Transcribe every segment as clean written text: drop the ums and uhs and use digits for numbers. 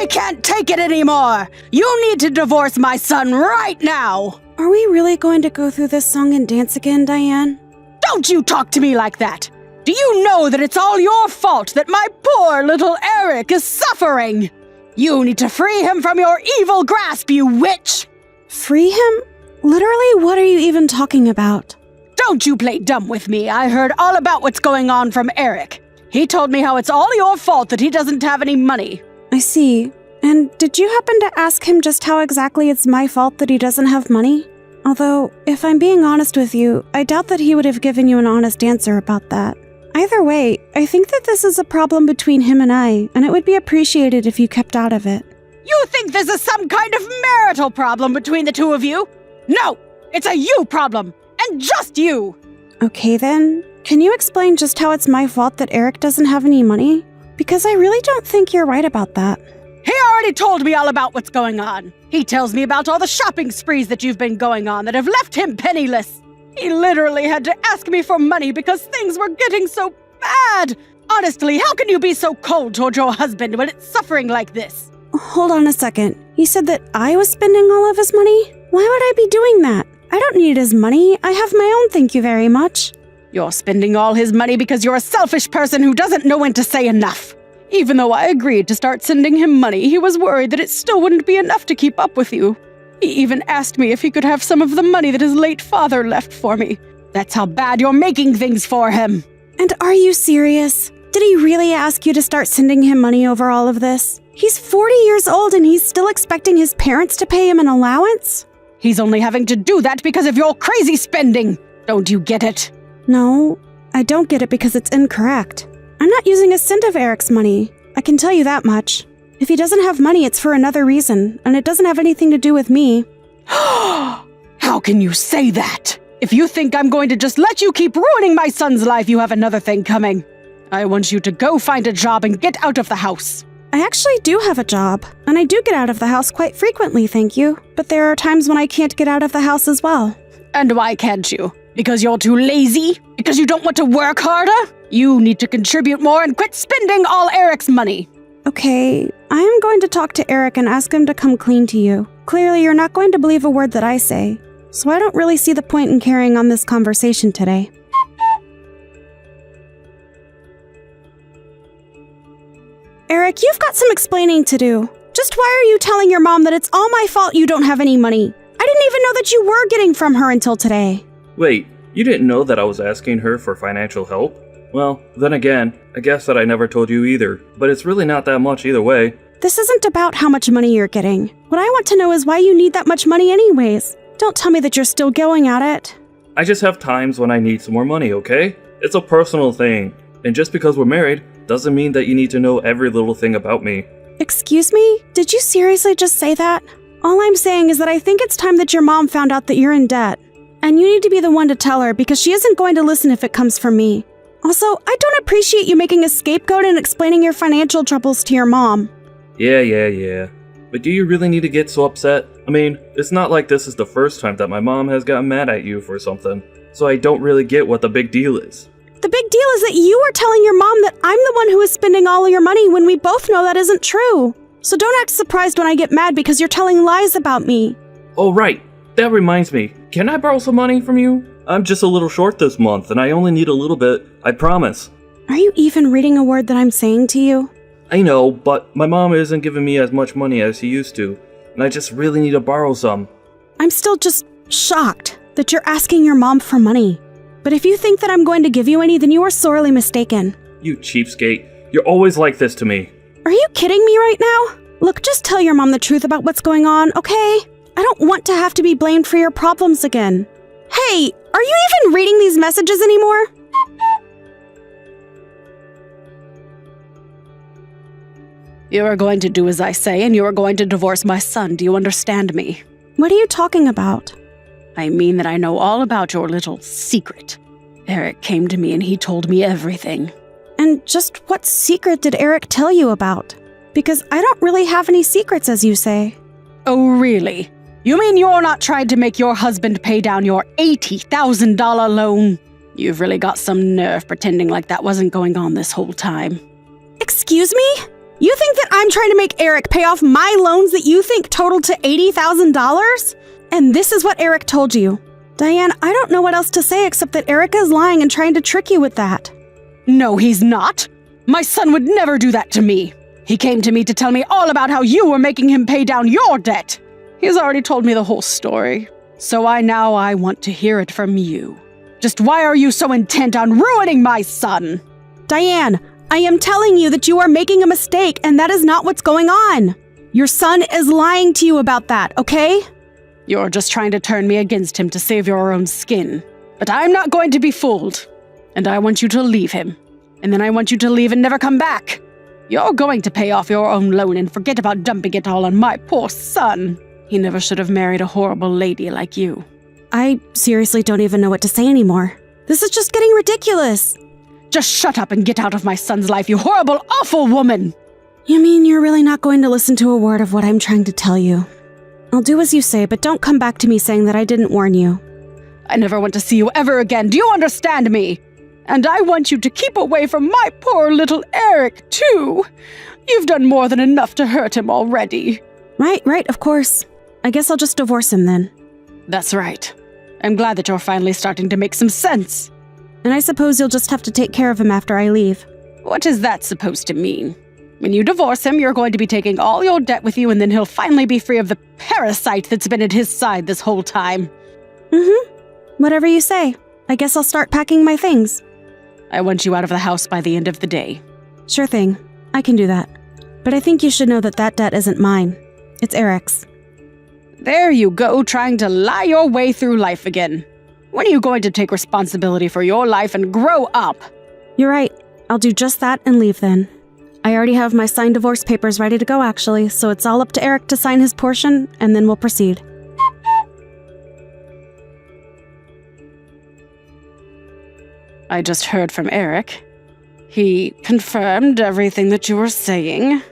I can't take it anymore! You need to divorce my son right now! Are we really going to go through this song and dance again, Diane? Don't you talk to me like that! Do you know that it's all your fault that my poor little Eric is suffering? You need to free him from your evil grasp, you witch! Free him? Literally, what are you even talking about? Don't you play dumb with me. I heard all about what's going on from Eric. He told me how it's all your fault that he doesn't have any money. I see. And did you happen to ask him just how exactly it's my fault that he doesn't have money? Although, if I'm being honest with you, I doubt that he would have given you an honest answer about that. Either way, I think that this is a problem between him and I, and it would be appreciated if you kept out of it. You think this is some kind of marital problem between the two of you? No, it's a you problem, and just you. Okay then, can you explain just how it's my fault that Eric doesn't have any money? Because I really don't think you're right about that. He already told me all about what's going on. He tells me about all the shopping sprees that you've been going on that have left him penniless. He literally had to ask me for money because things were getting so bad. Honestly, how can you be so cold toward your husband when it's suffering like this? Hold on a second. You said that I was spending all of his money? Why would I be doing that? I don't need his money. I have my own, thank you very much. You're spending all his money because you're a selfish person who doesn't know when to say enough. Even though I agreed to start sending him money, he was worried that it still wouldn't be enough to keep up with you. He even asked me if he could have some of the money that his late father left for me. That's how bad you're making things for him. And are you serious? Did he really ask you to start sending him money over all of this? He's 40 years old and he's still expecting his parents to pay him an allowance? He's only having to do that because of your crazy spending. Don't you get it? No, I don't get it because it's incorrect. I'm not using a cent of Eric's money. I can tell you that much. If he doesn't have money, it's for another reason, and it doesn't have anything to do with me. How can you say that? If you think I'm going to just let you keep ruining my son's life, you have another thing coming. I want you to go find a job and get out of the house. I actually do have a job, and I do get out of the house quite frequently, thank you. But there are times when I can't get out of the house as well. And why can't you? Because you're too lazy? Because you don't want to work harder? You need to contribute more and quit spending all Eric's money. Okay, I am going to talk to Eric and ask him to come clean to you. Clearly, you're not going to believe a word that I say, so I don't really see the point in carrying on this conversation today. Eric, you've got some explaining to do. Just why are you telling your mom that it's all my fault you don't have any money? I didn't even know that you were getting from her until today. Wait, you didn't know that I was asking her for financial help? Well, then again, I guess that I never told you either, but it's really not that much either way. This isn't about how much money you're getting. What I want to know is why you need that much money anyways. Don't tell me that you're still going at it. I just have times when I need some more money, okay? It's a personal thing, and just because we're married doesn't mean that you need to know every little thing about me. Excuse me? Did you seriously just say that? All I'm saying is that I think it's time that your mom found out that you're in debt. And you need to be the one to tell her because she isn't going to listen if it comes from me. Also, I don't appreciate you making a scapegoat and explaining your financial troubles to your mom. Yeah. But do you really need to get so upset? I mean, it's not like this is the first time that my mom has gotten mad at you for something, so I don't really get what the big deal is. The big deal is that you are telling your mom that I'm the one who is spending all of your money when we both know that isn't true. So don't act surprised when I get mad because you're telling lies about me. Oh right, that reminds me. Can I borrow some money from you? I'm just a little short this month and I only need a little bit, I promise. Are you even reading a word that I'm saying to you? I know, but my mom isn't giving me as much money as she used to, and I just really need to borrow some. I'm still just shocked that you're asking your mom for money. But if you think that I'm going to give you any, then you are sorely mistaken. You cheapskate. You're always like this to me. Are you kidding me right now? Look, just tell your mom the truth about what's going on, okay? I don't want to have to be blamed for your problems again. Hey, are you even reading these messages anymore? You are going to do as I say, and you are going to divorce my son. Do you understand me? What are you talking about? I mean that I know all about your little secret. Eric came to me and he told me everything. And just what secret did Eric tell you about? Because I don't really have any secrets, as you say. Oh, really? You mean you're not trying to make your husband pay down your $80,000 loan? You've really got some nerve pretending like that wasn't going on this whole time. Excuse me? You think that I'm trying to make Eric pay off my loans that you think total to $80,000? And this is what Eric told you. Diane, I don't know what else to say except that Eric is lying and trying to trick you with that. No, he's not. My son would never do that to me. He came to me to tell me all about how you were making him pay down your debt. He's already told me the whole story. So I want to hear it from you. Just why are you so intent on ruining my son? Diane, I am telling you that you are making a mistake and that is not what's going on. Your son is lying to you about that, okay? You're just trying to turn me against him to save your own skin. But I'm not going to be fooled. And I want you to leave him. And then I want you to leave and never come back. You're going to pay off your own loan and forget about dumping it all on my poor son. He never should have married a horrible lady like you. I seriously don't even know what to say anymore. This is just getting ridiculous. Just shut up and get out of my son's life, you horrible, awful woman! You mean you're really not going to listen to a word of what I'm trying to tell you? I'll do as you say, but don't come back to me saying that I didn't warn you. I never want to see you ever again, do you understand me? And I want you to keep away from my poor little Eric, too. You've done more than enough to hurt him already. Right, of course. I guess I'll just divorce him then. That's right. I'm glad that you're finally starting to make some sense. And I suppose you'll just have to take care of him after I leave. What is that supposed to mean? When you divorce him, you're going to be taking all your debt with you, and then he'll finally be free of the parasite that's been at his side this whole time. Whatever you say. I guess I'll start packing my things. I want you out of the house by the end of the day. Sure thing. I can do that. But I think you should know that that debt isn't mine. It's Eric's. There you go, trying to lie your way through life again. When are you going to take responsibility for your life and grow up? You're right. I'll do just that and leave then. I already have my signed divorce papers ready to go, actually, so it's all up to Eric to sign his portion, and then we'll proceed. I just heard from Eric. He confirmed everything that you were saying.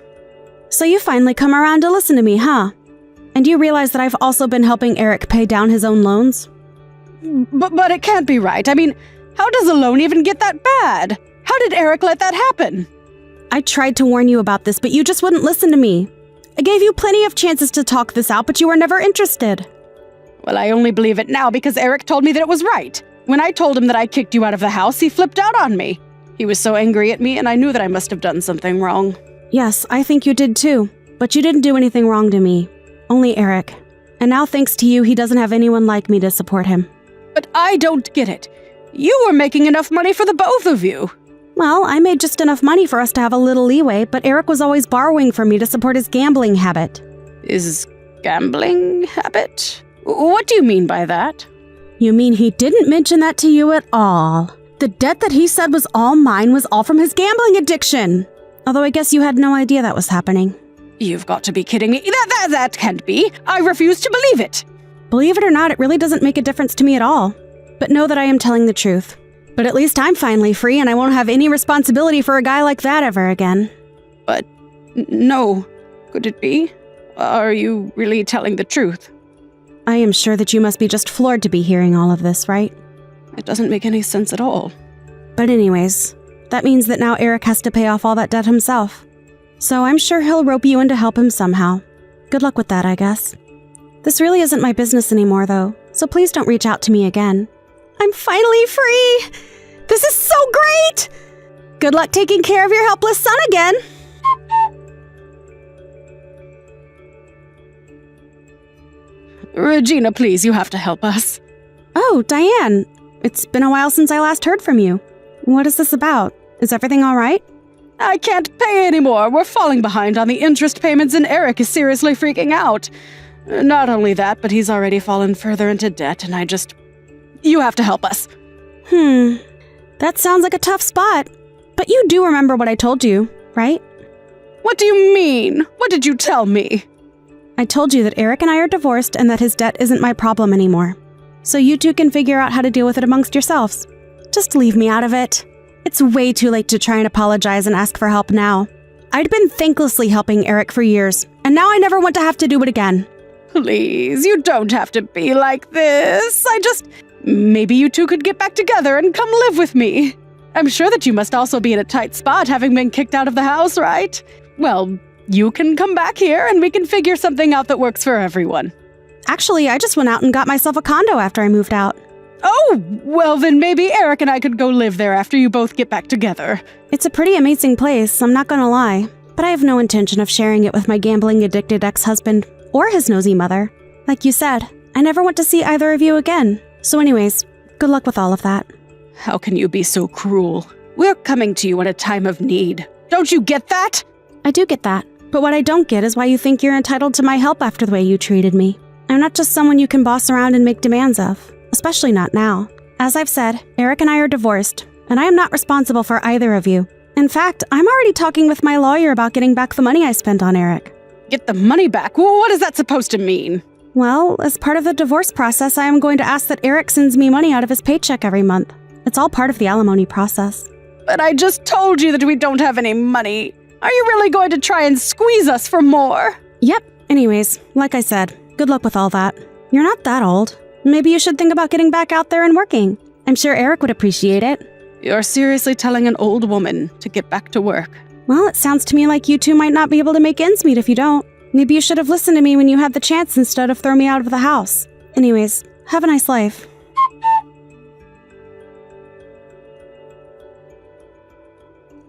So you finally come around to listen to me, huh? And you realize that I've also been helping Eric pay down his own loans? But it can't be right. I mean, how does a loan even get that bad? How did Eric let that happen? I tried to warn you about this, but you just wouldn't listen to me. I gave you plenty of chances to talk this out, but you were never interested. Well, I only believe it now because Eric told me that it was right. When I told him that I kicked you out of the house, he flipped out on me. He was so angry at me, and I knew that I must have done something wrong. Yes, I think you did too. But you didn't do anything wrong to me. Only Eric. And now thanks to you, he doesn't have anyone like me to support him. But I don't get it. You were making enough money for the both of you. Well, I made just enough money for us to have a little leeway, but Eric was always borrowing from me to support his gambling habit. His gambling habit? What do you mean by that? You mean he didn't mention that to you at all? The debt that he said was all mine was all from his gambling addiction. Although I guess you had no idea that was happening. You've got to be kidding me. That can't be. I refuse to believe it. Believe it or not, it really doesn't make a difference to me at all. But know that I am telling the truth. But at least I'm finally free and I won't have any responsibility for a guy like that ever again. But no. Could it be? Are you really telling the truth? I am sure that you must be just floored to be hearing all of this, right? It doesn't make any sense at all. But anyways, that means that now Eric has to pay off all that debt himself. So I'm sure he'll rope you in to help him somehow. Good luck with that, I guess. This really isn't my business anymore, though, so please don't reach out to me again. I'm finally free! This is so great! Good luck taking care of your helpless son again! Regina, please, you have to help us. Oh, Diane. It's been a while since I last heard from you. What is this about? Is everything all right? I can't pay anymore. We're falling behind on the interest payments and Eric is seriously freaking out. Not only that, but he's already fallen further into debt and You have to help us. That sounds like a tough spot. But you do remember what I told you, right? What do you mean? What did you tell me? I told you that Eric and I are divorced and that his debt isn't my problem anymore. So you two can figure out how to deal with it amongst yourselves. Just leave me out of it. It's way too late to try and apologize and ask for help now. I'd been thanklessly helping Eric for years, and now I never want to have to do it again. Please, you don't have to be like this. Maybe you two could get back together and come live with me. I'm sure that you must also be in a tight spot having been kicked out of the house, right? Well, you can come back here and we can figure something out that works for everyone. Actually, I just went out and got myself a condo after I moved out. Oh, well then maybe Eric and I could go live there after you both get back together. It's a pretty amazing place, I'm not gonna lie. But I have no intention of sharing it with my gambling-addicted ex-husband or his nosy mother. Like you said, I never want to see either of you again. So anyways, good luck with all of that. How can you be so cruel? We're coming to you in a time of need. Don't you get that? I do get that. But what I don't get is why you think you're entitled to my help after the way you treated me. I'm not just someone you can boss around and make demands of. Especially not now. As I've said, Eric and I are divorced, and I am not responsible for either of you. In fact, I'm already talking with my lawyer about getting back the money I spent on Eric. Get the money back? What is that supposed to mean? Well, as part of the divorce process, I am going to ask that Eric sends me money out of his paycheck every month. It's all part of the alimony process. But I just told you that we don't have any money. Are you really going to try and squeeze us for more? Yep. Anyways, like I said, good luck with all that. You're not that old. Maybe you should think about getting back out there and working. I'm sure Eric would appreciate it. You're seriously telling an old woman to get back to work? Well, it sounds to me like you two might not be able to make ends meet if you don't. Maybe you should have listened to me when you had the chance instead of throwing me out of the house. Anyways, have a nice life.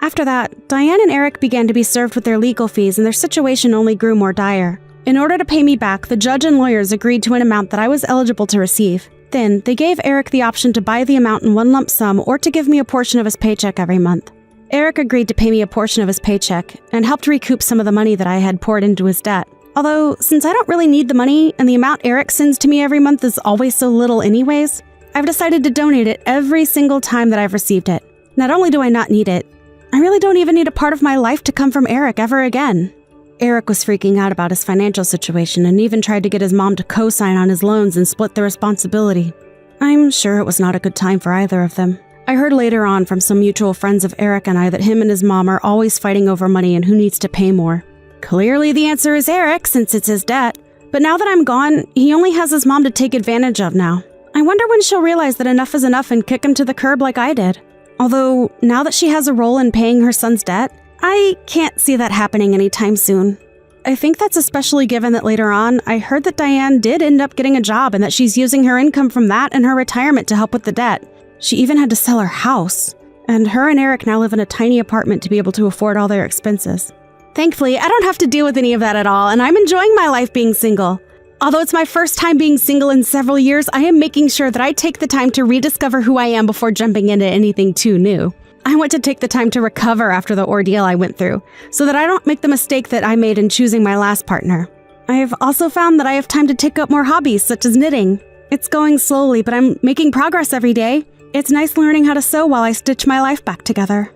After that, Diane and Eric began to be served with their legal fees and their situation only grew more dire. In order to pay me back, the judge and lawyers agreed to an amount that I was eligible to receive. Then, they gave Eric the option to buy the amount in one lump sum or to give me a portion of his paycheck every month. Eric agreed to pay me a portion of his paycheck and helped recoup some of the money that I had poured into his debt. Although, since I don't really need the money and the amount Eric sends to me every month is always so little anyways, I've decided to donate it every single time that I've received it. Not only do I not need it, I really don't even need a part of my life to come from Eric ever again. Eric was freaking out about his financial situation and even tried to get his mom to co-sign on his loans and split the responsibility. I'm sure it was not a good time for either of them. I heard later on from some mutual friends of Eric and I that him and his mom are always fighting over money and who needs to pay more. Clearly the answer is Eric, since it's his debt. But now that I'm gone, he only has his mom to take advantage of now. I wonder when she'll realize that enough is enough and kick him to the curb like I did. Although, now that she has a role in paying her son's debt, I can't see that happening anytime soon. I think that's especially given that later on, I heard that Diane did end up getting a job and that she's using her income from that and her retirement to help with the debt. She even had to sell her house. And her and Eric now live in a tiny apartment to be able to afford all their expenses. Thankfully, I don't have to deal with any of that at all, and I'm enjoying my life being single. Although it's my first time being single in several years, I am making sure that I take the time to rediscover who I am before jumping into anything too new. I want to take the time to recover after the ordeal I went through, so that I don't make the mistake that I made in choosing my last partner. I have also found that I have time to take up more hobbies, such as knitting. It's going slowly, but I'm making progress every day. It's nice learning how to sew while I stitch my life back together.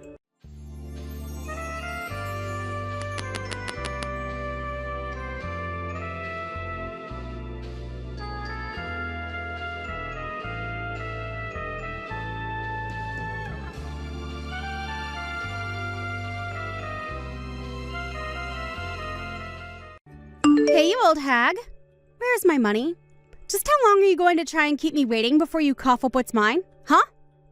Hey, you old hag. Where's my money? Just how long are you going to try and keep me waiting before you cough up what's mine? Huh?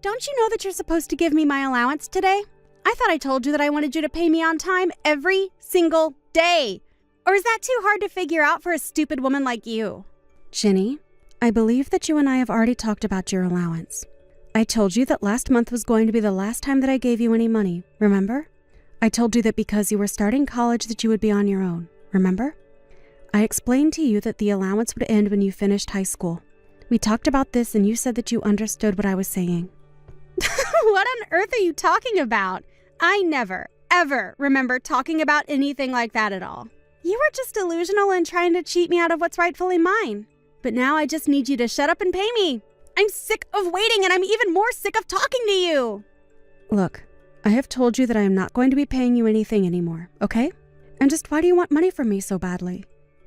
Don't you know that you're supposed to give me my allowance today? I thought I told you that I wanted you to pay me on time every single day. Or is that too hard to figure out for a stupid woman like you? Jenny, I believe that you and I have already talked about your allowance. I told you that last month was going to be the last time that I gave you any money, remember? I told you that because you were starting college that you would be on your own, remember? I explained to you that the allowance would end when you finished high school. We talked about this and you said that you understood what I was saying. What on earth are you talking about? I never, ever remember talking about anything like that at all. You were just delusional and trying to cheat me out of what's rightfully mine. But now I just need you to shut up and pay me. I'm sick of waiting and I'm even more sick of talking to you. Look, I have told you that I am not going to be paying you anything anymore, okay? And just why do you want money from me so badly?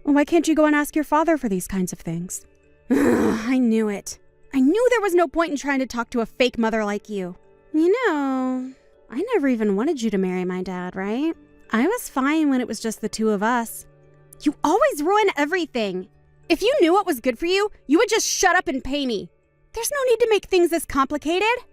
Why can't you go and ask your father for these kinds of things? I knew it. I knew there was no point in trying to talk to a fake mother like you. You know, I never even wanted you to marry my dad, right? I was fine when it was just the two of us. You always ruin everything. If you knew what was good for you, you would just shut up and pay me. There's no need to make things this complicated.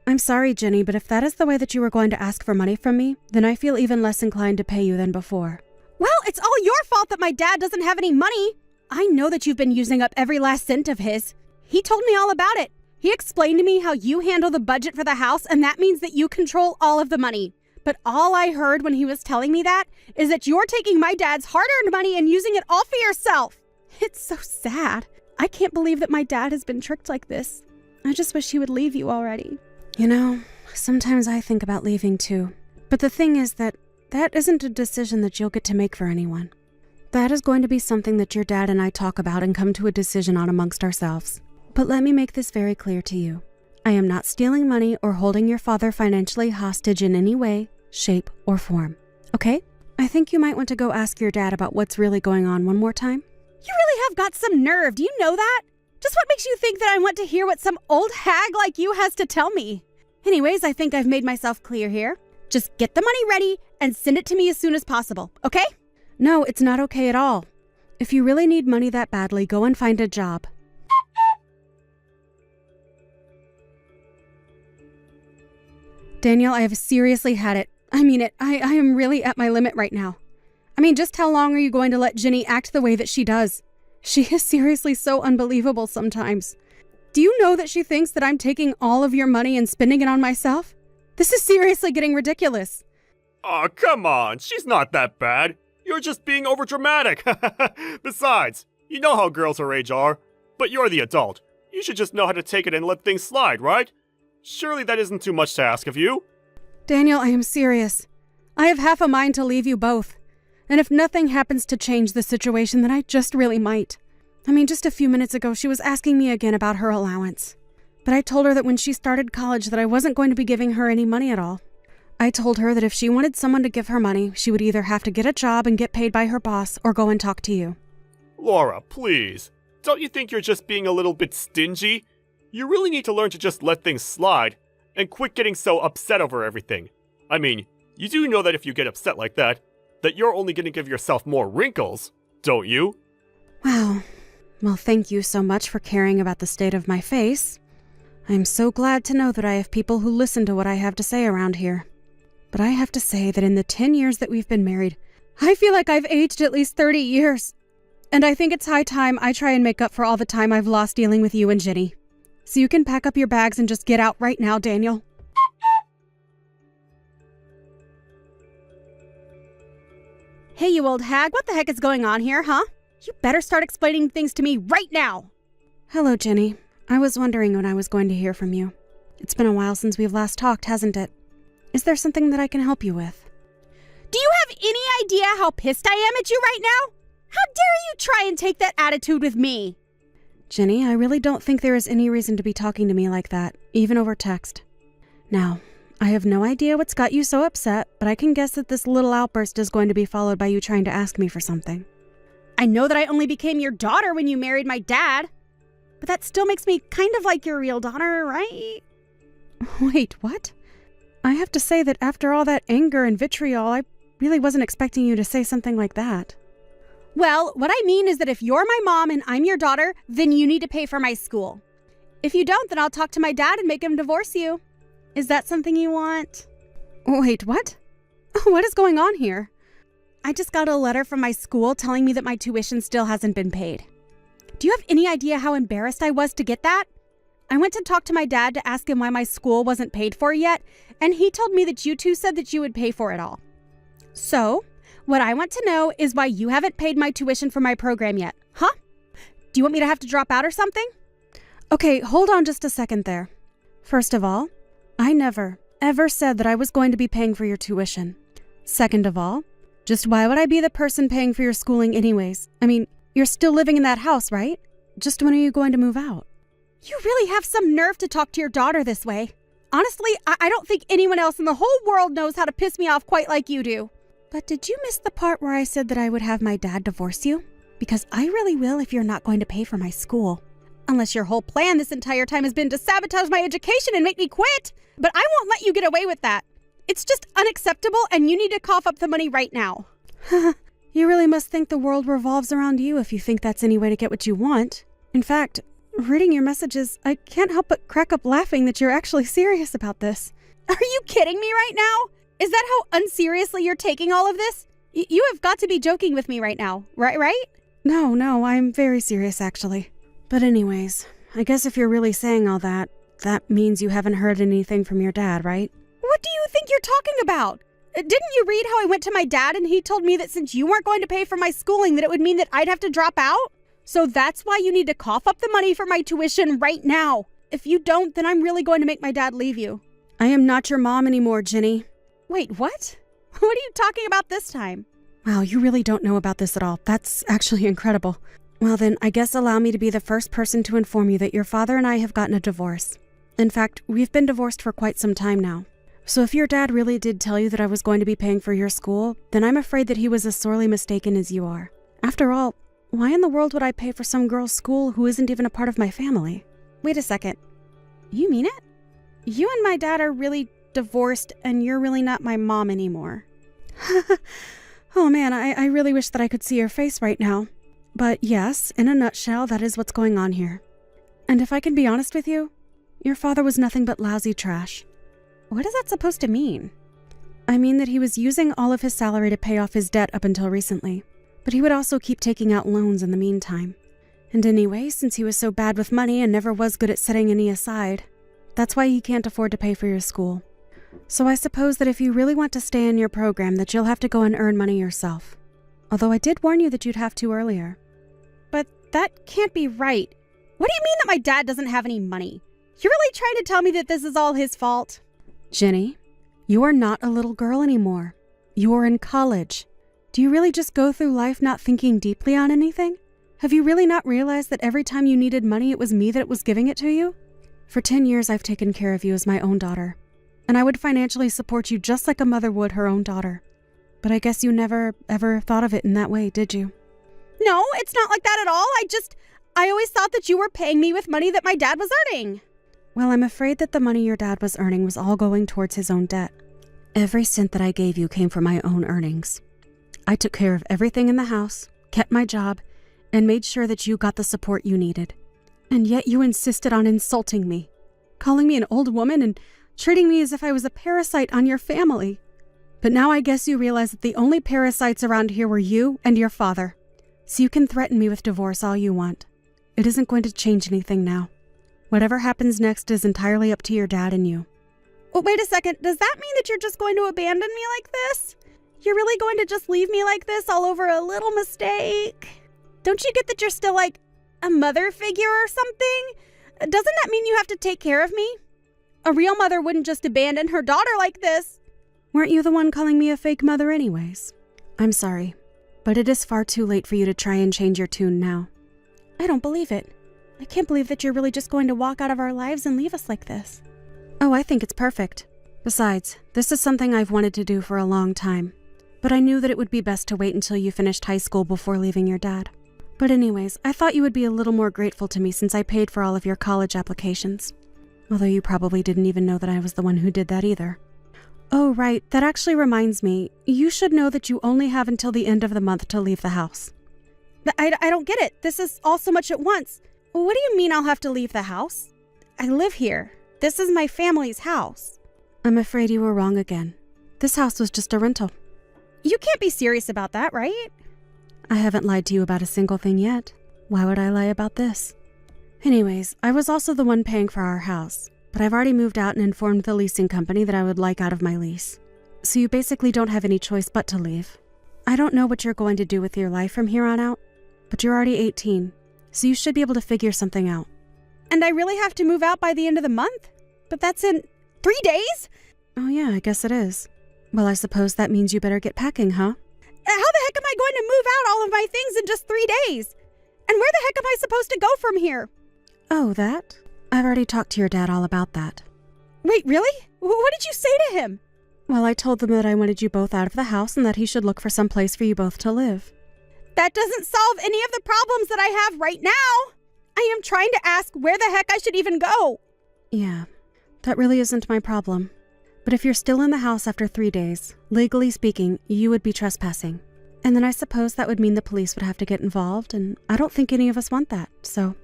I'm sorry, Jenny, but if that is the way that you were going to ask for money from me, then I feel even less inclined to pay you than before. Well, it's all your fault that my dad doesn't have any money. I know that you've been using up every last cent of his. He told me all about it. He explained to me how you handle the budget for the house, and that means that you control all of the money. But all I heard when he was telling me that is that you're taking my dad's hard-earned money and using it all for yourself. It's so sad. I can't believe that my dad has been tricked like this. I just wish he would leave you already. You know, sometimes I think about leaving too. But the thing is that isn't a decision that you'll get to make for anyone. That is going to be something that your dad and I talk about and come to a decision on amongst ourselves. But let me make this very clear to you. I am not stealing money or holding your father financially hostage in any way, shape, or form. Okay? I think you might want to go ask your dad about what's really going on one more time. You really have got some nerve. Do you know that? Just what makes you think that I want to hear what some old hag like you has to tell me? Anyways, I think I've made myself clear here. Just get the money ready and send it to me as soon as possible, okay? No, it's not okay at all. If you really need money that badly, go and find a job. Daniel, I have seriously had it. I mean it. I am really at my limit right now. I mean, just how long are you going to let Ginny act the way that she does? She is seriously so unbelievable sometimes. Do you know that she thinks that I'm taking all of your money and spending it on myself? This is seriously getting ridiculous. Aw, come on. She's not that bad. You're just being overdramatic. Besides, you know how girls her age are. But you're the adult. You should just know how to take it and let things slide, right? Surely that isn't too much to ask of you. Daniel, I am serious. I have half a mind to leave you both. And if nothing happens to change the situation, then I just really might. I mean, just a few minutes ago, she was asking me again about her allowance. But I told her that when she started college that I wasn't going to be giving her any money at all. I told her that if she wanted someone to give her money, she would either have to get a job and get paid by her boss or go and talk to you. Laura, please. Don't you think you're just being a little bit stingy? You really need to learn to just let things slide and quit getting so upset over everything. I mean, you do know that if you get upset like that you're only going to give yourself more wrinkles, don't you? Wow. Well, thank you so much for caring about the state of my face. I'm so glad to know that I have people who listen to what I have to say around here. But I have to say that in the 10 years that we've been married, I feel like I've aged at least 30 years. And I think it's high time I try and make up for all the time I've lost dealing with you and Ginny. So you can pack up your bags and just get out right now, Daniel. Hey, you old hag, what the heck is going on here, huh? You better start explaining things to me right now. Hello, Jenny. I was wondering when I was going to hear from you. It's been a while since we've last talked, hasn't it? Is there something that I can help you with? Do you have any idea how pissed I am at you right now? How dare you try and take that attitude with me? Jenny, I really don't think there is any reason to be talking to me like that, even over text. Now, I have no idea what's got you so upset, but I can guess that this little outburst is going to be followed by you trying to ask me for something. I know that I only became your daughter when you married my dad, but that still makes me kind of like your real daughter, right? Wait, what? I have to say that after all that anger and vitriol, I really wasn't expecting you to say something like that. Well, what I mean is that if you're my mom and I'm your daughter, then you need to pay for my school. If you don't, then I'll talk to my dad and make him divorce you. Is that something you want? Wait, what? What is going on here? I just got a letter from my school telling me that my tuition still hasn't been paid. Do you have any idea how embarrassed I was to get that? I went to talk to my dad to ask him why my school wasn't paid for yet, and he told me that you two said that you would pay for it all. So, what I want to know is why you haven't paid my tuition for my program yet, huh? Do you want me to have to drop out or something? Okay, hold on just a second there. First of all, I never, ever said that I was going to be paying for your tuition. Second of all, just why would I be the person paying for your schooling anyways? I mean, you're still living in that house, right? Just when are you going to move out? You really have some nerve to talk to your daughter this way. Honestly, I don't think anyone else in the whole world knows how to piss me off quite like you do. But did you miss the part where I said that I would have my dad divorce you? Because I really will if you're not going to pay for my school. Unless your whole plan this entire time has been to sabotage my education and make me quit. But I won't let you get away with that. It's just unacceptable, and you need to cough up the money right now. You really must think the world revolves around you if you think that's any way to get what you want. In fact, reading your messages, I can't help but crack up laughing that you're actually serious about this. Are you kidding me right now? Is that how unseriously you're taking all of this? You have got to be joking with me right now, right? No, I'm very serious actually. But anyways, I guess if you're really saying all that, that means you haven't heard anything from your dad, right? What do you think you're talking about? Didn't you read how I went to my dad and he told me that since you weren't going to pay for my schooling that it would mean that I'd have to drop out? So that's why you need to cough up the money for my tuition right now. If you don't, then I'm really going to make my dad leave you. I am not your mom anymore, Ginny. Wait, what? What are you talking about this time? Wow, you really don't know about this at all. That's actually incredible. Well then, I guess allow me to be the first person to inform you that your father and I have gotten a divorce. In fact, we've been divorced for quite some time now. So if your dad really did tell you that I was going to be paying for your school, then I'm afraid that he was as sorely mistaken as you are. After all, why in the world would I pay for some girl's school who isn't even a part of my family? Wait a second. You mean it? You and my dad are really divorced and you're really not my mom anymore. Oh man, I really wish that I could see your face right now. But yes, in a nutshell, that is what's going on here. And if I can be honest with you, your father was nothing but lousy trash. What is that supposed to mean? I mean that he was using all of his salary to pay off his debt up until recently, but he would also keep taking out loans in the meantime. And anyway, since he was so bad with money and never was good at setting any aside, that's why he can't afford to pay for your school. So I suppose that if you really want to stay in your program, that you'll have to go and earn money yourself. Although I did warn you that you'd have to earlier. But that can't be right. What do you mean that my dad doesn't have any money? You're really trying to tell me that this is all his fault? Jenny, you are not a little girl anymore. You are in college. Do you really just go through life not thinking deeply on anything? Have you really not realized that every time you needed money, it was me that was giving it to you? For 10 years, I've taken care of you as my own daughter. And I would financially support you just like a mother would her own daughter. But I guess you never, ever thought of it in that way, did you? No, it's not like that at all. I always thought that you were paying me with money that my dad was earning. Well, I'm afraid that the money your dad was earning was all going towards his own debt. Every cent that I gave you came from my own earnings. I took care of everything in the house, kept my job, and made sure that you got the support you needed. And yet you insisted on insulting me, calling me an old woman and treating me as if I was a parasite on your family. But now I guess you realize that the only parasites around here were you and your father. So you can threaten me with divorce all you want. It isn't going to change anything now. Whatever happens next is entirely up to your dad and you. Oh, wait a second. Does that mean that you're just going to abandon me like this? You're really going to just leave me like this all over a little mistake? Don't you get that you're still like a mother figure or something? Doesn't that mean you have to take care of me? A real mother wouldn't just abandon her daughter like this. Weren't you the one calling me a fake mother anyways? I'm sorry, but it is far too late for you to try and change your tune now. I don't believe it. I can't believe that you're really just going to walk out of our lives and leave us like this. Oh, I think it's perfect. Besides, this is something I've wanted to do for a long time. But I knew that it would be best to wait until you finished high school before leaving your dad. But anyways, I thought you would be a little more grateful to me since I paid for all of your college applications. Although you probably didn't even know that I was the one who did that either. Oh, right, that actually reminds me. You should know that you only have until the end of the month to leave the house. I don't get it. This is all so much at once. What do you mean I'll have to leave the house? I live here. This is my family's house. I'm afraid you were wrong again. This house was just a rental. You can't be serious about that, right? I haven't lied to you about a single thing yet. Why would I lie about this? Anyways, I was also the one paying for our house, but I've already moved out and informed the leasing company that I would like out of my lease. So you basically don't have any choice but to leave. I don't know what you're going to do with your life from here on out, but you're already 18, so you should be able to figure something out. And I really have to move out by the end of the month? But that's in 3 days? Oh yeah, I guess it is. Well, I suppose that means you better get packing, huh? How the heck am I going to move out all of my things in just 3 days? And where the heck am I supposed to go from here? Oh, that? I've already talked to your dad all about that. Wait, really? What did you say to him? Well, I told them that I wanted you both out of the house and that he should look for some place for you both to live. That doesn't solve any of the problems that I have right now. I am trying to ask where the heck I should even go. Yeah, that really isn't my problem. But if you're still in the house after 3 days, legally speaking, you would be trespassing. And then I suppose that would mean the police would have to get involved, and I don't think any of us want that, so...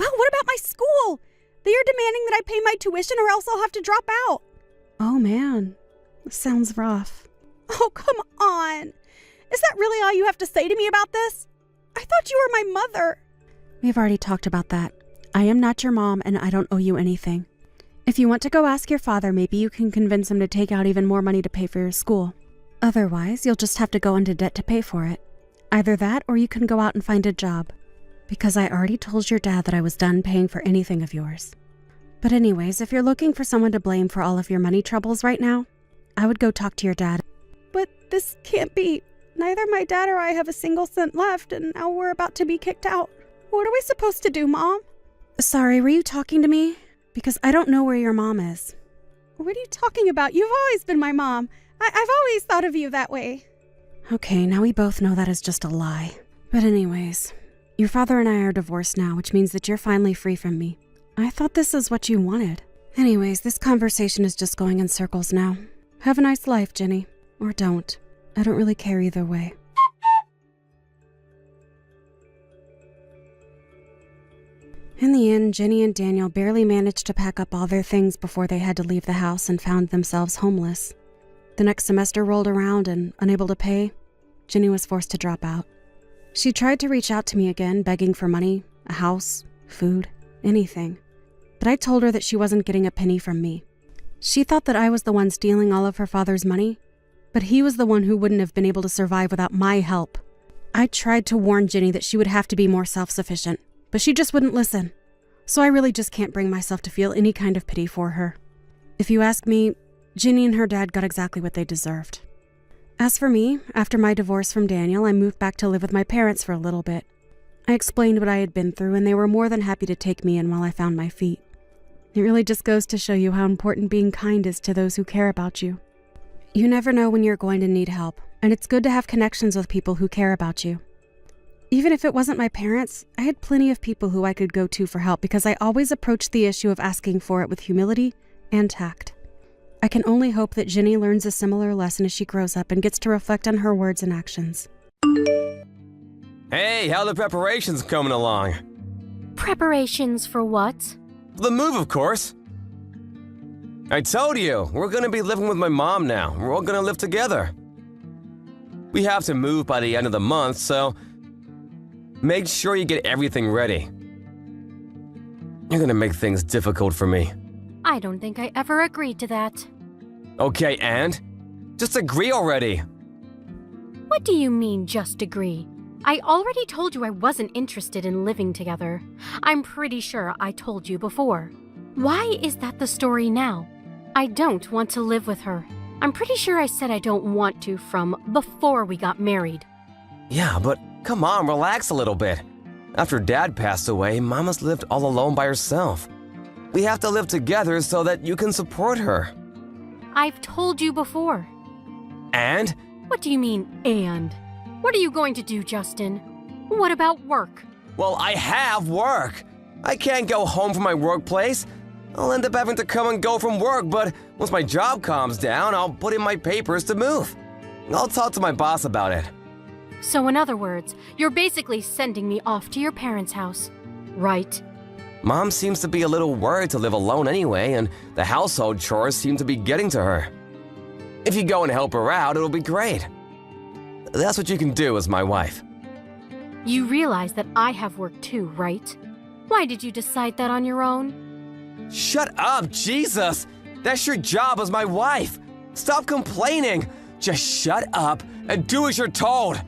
Oh, what about my school? They are demanding that I pay my tuition or else I'll have to drop out. Oh man, sounds rough. Oh, come on. Is that really all you have to say to me about this? I thought you were my mother. We've already talked about that. I am not your mom and I don't owe you anything. If you want to go ask your father, maybe you can convince him to take out even more money to pay for your school. Otherwise, you'll just have to go into debt to pay for it. Either that or you can go out and find a job. Because I already told your dad that I was done paying for anything of yours. But anyways, if you're looking for someone to blame for all of your money troubles right now, I would go talk to your dad. But this can't be. Neither my dad or I have a single cent left, and now we're about to be kicked out. What are we supposed to do, Mom? Sorry, were you talking to me? Because I don't know where your mom is. What are you talking about? You've always been my mom. I've always thought of you that way. Okay, now we both know that is just a lie. But anyways, your father and I are divorced now, which means that you're finally free from me. I thought this is what you wanted. Anyways, this conversation is just going in circles now. Have a nice life, Jenny. Or don't. I don't really care either way. In the end, Jenny and Daniel barely managed to pack up all their things before they had to leave the house and found themselves homeless. The next semester rolled around and, unable to pay, Jenny was forced to drop out. She tried to reach out to me again, begging for money, a house, food, anything. But I told her that she wasn't getting a penny from me. She thought that I was the one stealing all of her father's money, but he was the one who wouldn't have been able to survive without my help. I tried to warn Jenny that she would have to be more self-sufficient, but she just wouldn't listen. So I really just can't bring myself to feel any kind of pity for her. If you ask me, Jenny and her dad got exactly what they deserved. As for me, after my divorce from Daniel, I moved back to live with my parents for a little bit. I explained what I had been through, and they were more than happy to take me in while I found my feet. It really just goes to show you how important being kind is to those who care about you. You never know when you're going to need help, and it's good to have connections with people who care about you. Even if it wasn't my parents, I had plenty of people who I could go to for help because I always approached the issue of asking for it with humility and tact. I can only hope that Jenny learns a similar lesson as she grows up and gets to reflect on her words and actions. Hey, how the preparations coming along? Preparations for what? The move, of course. I told you, we're gonna be living with my mom now. We're all gonna live together. We have to move by the end of the month, so make sure you get everything ready. You're gonna make things difficult for me. I don't think I ever agreed to that. Okay, and? Just agree already. What do you mean, just agree? I already told you I wasn't interested in living together. I'm pretty sure I told you before. Why is that the story now? I don't want to live with her. I'm pretty sure I said I don't want to from before we got married. Yeah, but come on, relax a little bit. After Dad passed away, Mama's lived all alone by herself. We have to live together so that you can support her. I've told you before. And? What do you mean, and? What are you going to do, Justin? What about work? Well, I have work. I can't go home from my workplace. I'll end up having to come and go from work, but once my job calms down, I'll put in my papers to move. I'll talk to my boss about it. So in other words, you're basically sending me off to your parents' house, right? Mom seems to be a little worried to live alone anyway, and the household chores seem to be getting to her. If you go and help her out, it'll be great. That's what you can do as my wife. You realize that I have work too, right? Why did you decide that on your own? Shut up, Jesus! That's your job as my wife! Stop complaining! Just shut up and do as you're told!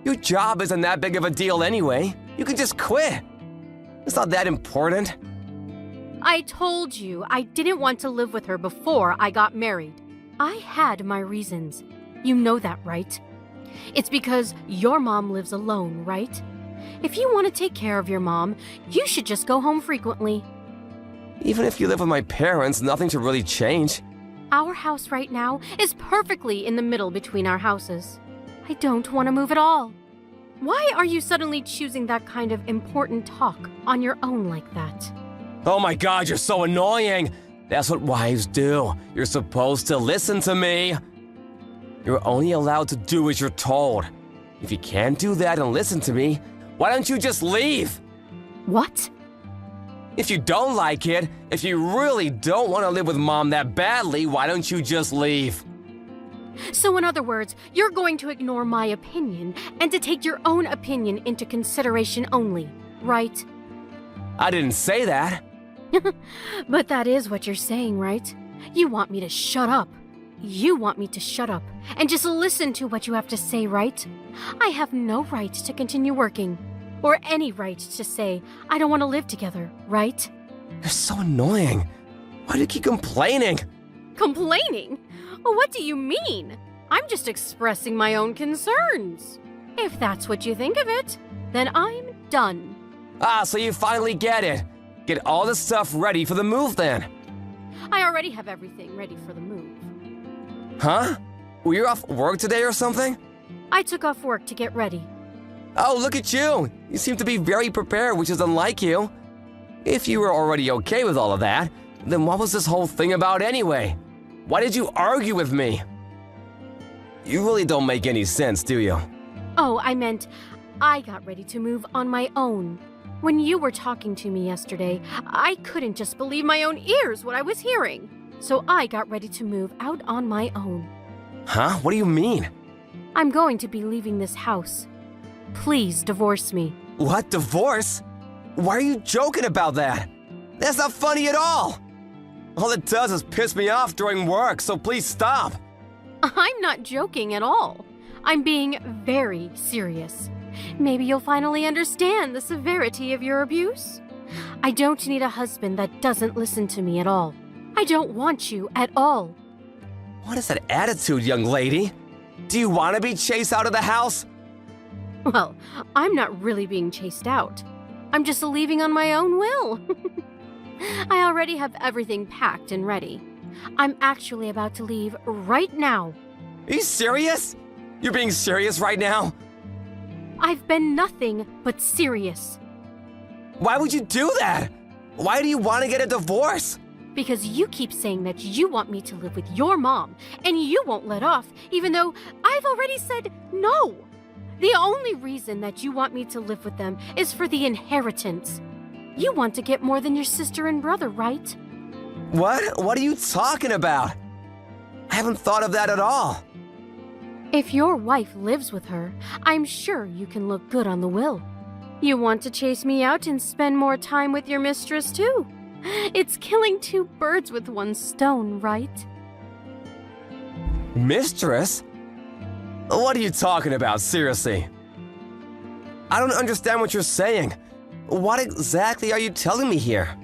Your job isn't that big of a deal anyway. You can just quit. It's not that important. I told you I didn't want to live with her before I got married. I had my reasons. You know that, right? It's because your mom lives alone, right? If you want to take care of your mom, you should just go home frequently. Even if you live with my parents, nothing should really change. Our house right now is perfectly in the middle between our houses. I don't want to move at all. Why are you suddenly choosing that kind of important talk on your own like that? Oh my God, you're so annoying! That's what wives do. You're supposed to listen to me. You're only allowed to do as you're told. If you can't do that and listen to me, why don't you just leave? What? If you don't like it, if you really don't want to live with Mom that badly, why don't you just leave? So in other words, you're going to ignore my opinion and to take your own opinion into consideration only, right? I didn't say that. But that is what you're saying, right? You want me to shut up. You want me to shut up and just listen to what you have to say, right? I have no right to continue working, or any right to say I don't want to live together, right? You're so annoying. Why do you keep complaining? Complaining? What do you mean? I'm just expressing my own concerns. If that's what you think of it, then I'm done. Ah, so you finally get it. Get all the stuff ready for the move then. I already have everything ready for the move. Huh? Were you off work today or something? I took off work to get ready. Oh, look at you. You seem to be very prepared, which is unlike you. If you were already okay with all of that, then what was this whole thing about anyway? Why did you argue with me? You really don't make any sense, do you? Oh, I meant I got ready to move on my own. When you were talking to me yesterday, I couldn't just believe my own ears what I was hearing. So I got ready to move out on my own. Huh? What do you mean? I'm going to be leaving this house. Please divorce me. What, divorce? Why are you joking about that? That's not funny at all. All it does is piss me off during work, so please stop. I'm not joking at all. I'm being very serious. Maybe you'll finally understand the severity of your abuse. I don't need a husband that doesn't listen to me at all. I don't want you at all. What is that attitude, young lady? Do you want to be chased out of the house? Well, I'm not really being chased out. I'm just leaving on my own will. I already have everything packed and ready. I'm actually about to leave right now. Are you serious? You're being serious right now? I've been nothing but serious. Why would you do that? Why do you want to get a divorce? Because you keep saying that you want me to live with your mom, and you won't let off, even though I've already said no. The only reason that you want me to live with them is for the inheritance. You want to get more than your sister and brother, right? What? What are you talking about? I haven't thought of that at all. If your wife lives with her, I'm sure you can look good on the will. You want to chase me out and spend more time with your mistress, too. It's killing two birds with one stone, right? Mistress? What are you talking about, seriously? I don't understand what you're saying. What exactly are you telling me here?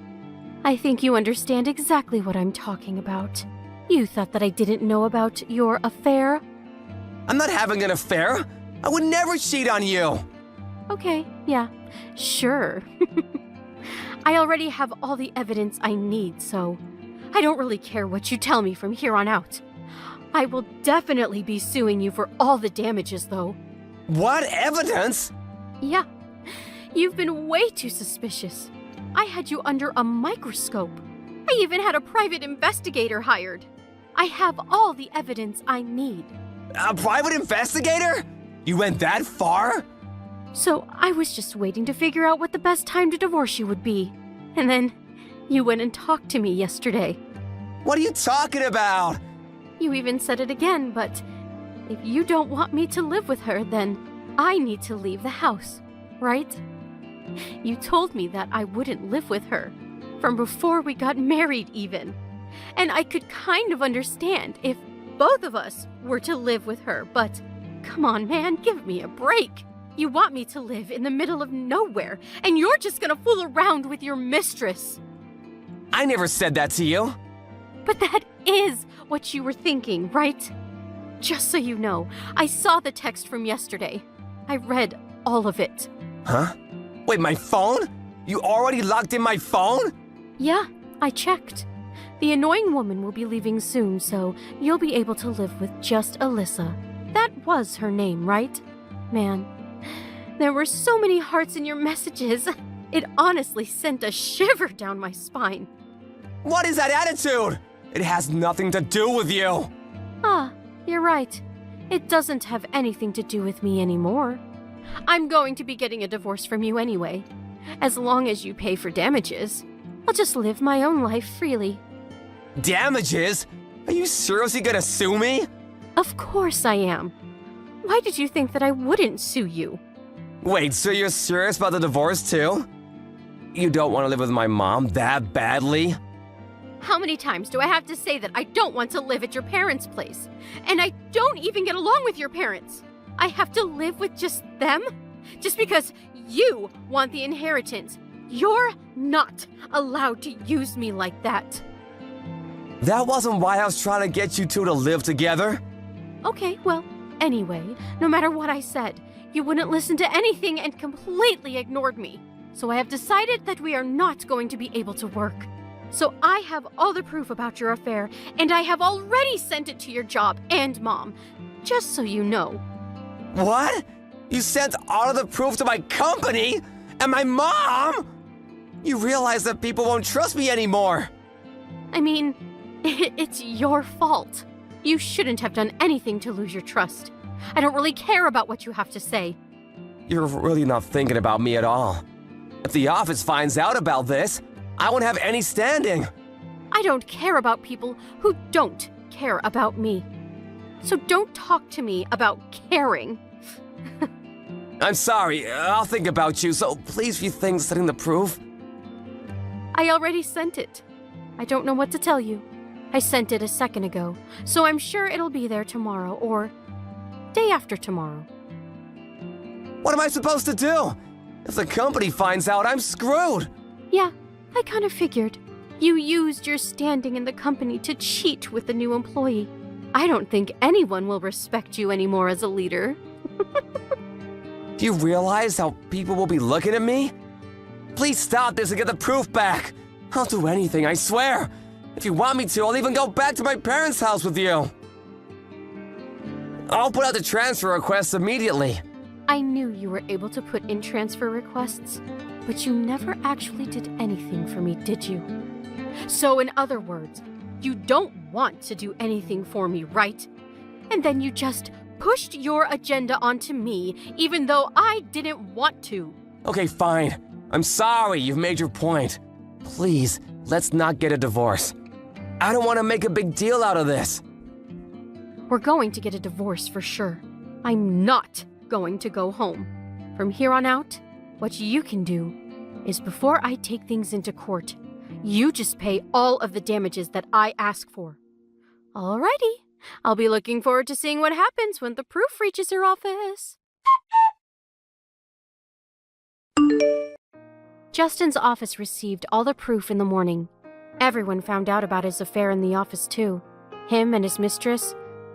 I think you understand exactly what I'm talking about. You thought that I didn't know about your affair? I'm not having an affair. I would never cheat on you. Okay, yeah, sure. I already have all the evidence I need, so I don't really care what you tell me from here on out. I will definitely be suing you for all the damages, though. What evidence? Yeah, you've been way too suspicious. I had you under a microscope. I even had a private investigator hired. I have all the evidence I need. A private investigator? You went that far? So I was just waiting to figure out what the best time to divorce you would be. And then you went and talked to me yesterday. What are you talking about? You even said it again, but if you don't want me to live with her, then I need to leave the house, right? You told me that I wouldn't live with her, from before we got married even. And I could kind of understand if both of us were to live with her, but come on, man, give me a break. You want me to live in the middle of nowhere, and you're just gonna fool around with your mistress. I never said that to you. But that is what you were thinking, right? Just so you know, I saw the text from yesterday. I read all of it. Huh? Wait, my phone? You already locked in my phone? Yeah, I checked. The annoying woman will be leaving soon, so you'll be able to live with just Alyssa. That was her name, right? Man, there were so many hearts in your messages. It honestly sent a shiver down my spine. What is that attitude? It has nothing to do with you. Ah, you're right. It doesn't have anything to do with me anymore. I'm going to be getting a divorce from you anyway, as long as you pay for damages. I'll just live my own life freely. Damages? Are you seriously gonna sue me? Of course I am. Why did you think that I wouldn't sue you? Wait, so you're serious about the divorce too? You don't want to live with my mom that badly? How many times do I have to say that I don't want to live at your parents' place? And I don't even get along with your parents. I have to live with just them? Just because you want the inheritance. You're not allowed to use me like that. That wasn't why I was trying to get you two to live together. Okay, well, anyway, no matter what I said, you wouldn't listen to anything and completely ignored me. So I have decided that we are not going to be able to work. So I have all the proof about your affair, and I have already sent it to your job and mom, just so you know. What? You sent all of the proof to my company? And my mom? You realize that people won't trust me anymore. I mean, it's your fault. You shouldn't have done anything to lose your trust. I don't really care about what you have to say. You're really not thinking about me at all. If the office finds out about this, I won't have any standing. I don't care about people who don't care about me. So don't talk to me about caring. I'm sorry, I'll think about you, so please rethink setting the proof. I already sent it. I don't know what to tell you. I sent it a second ago, so I'm sure it'll be there tomorrow or day after tomorrow. What am I supposed to do? If the company finds out, I'm screwed. Yeah, I kind of figured. You used your standing in the company to cheat with the new employee. I don't think anyone will respect you anymore as a leader. Do you realize how people will be looking at me? Please stop this and get the proof back. I'll do anything, I swear. If you want me to, I'll even go back to my parents' house with you. I'll put out the transfer request immediately. I knew you were able to put in transfer requests, but you never actually did anything for me, did you? So in other words, you don't want to do anything for me, right? And then you just pushed your agenda onto me, even though I didn't want to. Okay, fine. I'm sorry you've made your point. Please, let's not get a divorce. I don't want to make a big deal out of this. We're going to get a divorce for sure. I'm not going to go home. From here on out, what you can do is before I take things into court, you just pay all of the damages that I ask for. Alrighty, I'll be looking forward to seeing what happens when the proof reaches your office. Justin's office received all the proof in the morning. Everyone found out about his affair in the office too. Him and his mistress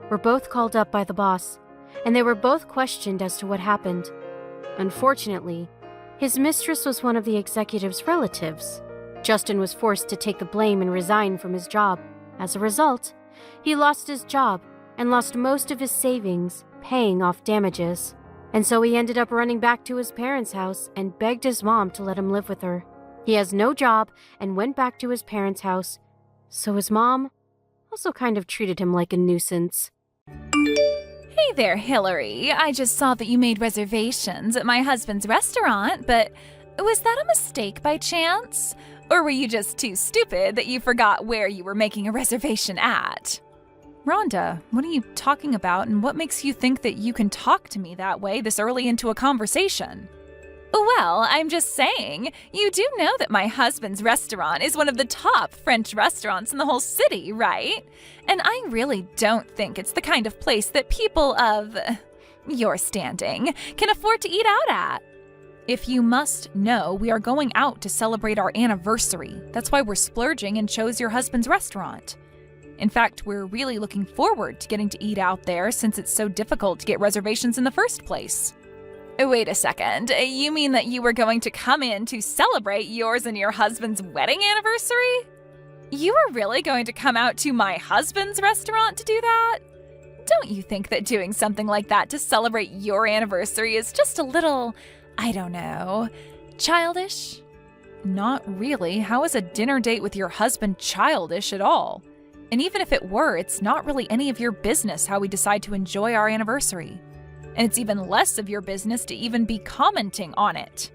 were both called up by the boss, and they were both questioned as to what happened. Unfortunately, his mistress was one of the executive's relatives. Justin was forced to take the blame and resign from his job. As a result, he lost his job and lost most of his savings paying off damages. And so he ended up running back to his parents' house and begged his mom to let him live with her. He has no job and went back to his parents' house, so his mom also kind of treated him like a nuisance. Hey there, Hillary. I just saw that you made reservations at my husband's restaurant, but was that a mistake by chance? Or were you just too stupid that you forgot where you were making a reservation at? Rhonda, what are you talking about, and what makes you think that you can talk to me that way this early into a conversation? Well, I'm just saying, you do know that my husband's restaurant is one of the top French restaurants in the whole city, right? And I really don't think it's the kind of place that people of your standing can afford to eat out at. If you must know, we are going out to celebrate our anniversary. That's why we're splurging and chose your husband's restaurant. In fact, we're really looking forward to getting to eat out there since it's so difficult to get reservations in the first place. Wait a second, you mean that you were going to come in to celebrate yours and your husband's wedding anniversary? You were really going to come out to my husband's restaurant to do that? Don't you think that doing something like that to celebrate your anniversary is just a little, I don't know, childish? Not really. How is a dinner date with your husband childish at all? And even if it were, it's not really any of your business how we decide to enjoy our anniversary. And it's even less of your business to even be commenting on it.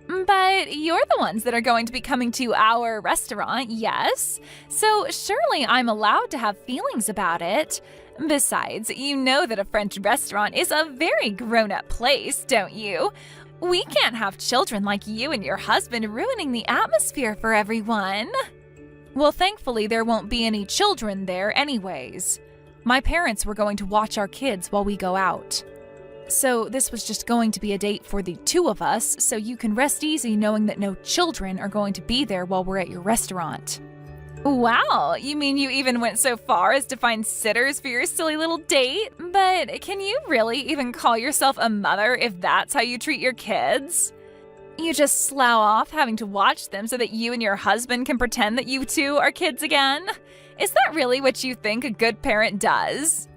But you're the ones that are going to be coming to our restaurant, yes? So surely I'm allowed to have feelings about it. Besides, you know that a French restaurant is a very grown-up place, don't you? We can't have children like you and your husband ruining the atmosphere for everyone. Well, thankfully, there won't be any children there anyways. My parents were going to watch our kids while we go out. So this was just going to be a date for the two of us, so you can rest easy knowing that no children are going to be there while we're at your restaurant. Wow, you mean you even went so far as to find sitters for your silly little date? But can you really even call yourself a mother if that's how you treat your kids? You just slough off having to watch them so that you and your husband can pretend that you two are kids again? Is that really what you think a good parent does?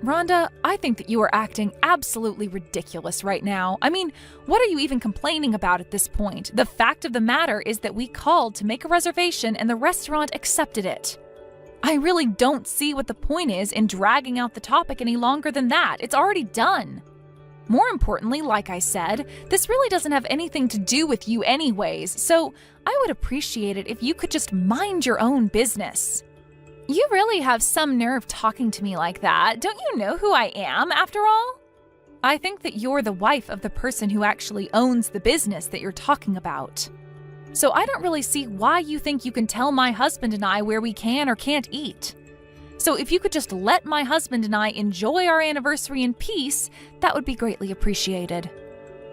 Rhonda, I think that you are acting absolutely ridiculous right now. I mean, what are you even complaining about at this point? The fact of the matter is that we called to make a reservation and the restaurant accepted it. I really don't see what the point is in dragging out the topic any longer than that. It's already done. More importantly, like I said, this really doesn't have anything to do with you anyways, so I would appreciate it if you could just mind your own business. You really have some nerve talking to me like that. Don't you know who I am, after all? I think that you're the wife of the person who actually owns the business that you're talking about. So I don't really see why you think you can tell my husband and I where we can or can't eat. So if you could just let my husband and I enjoy our anniversary in peace, that would be greatly appreciated.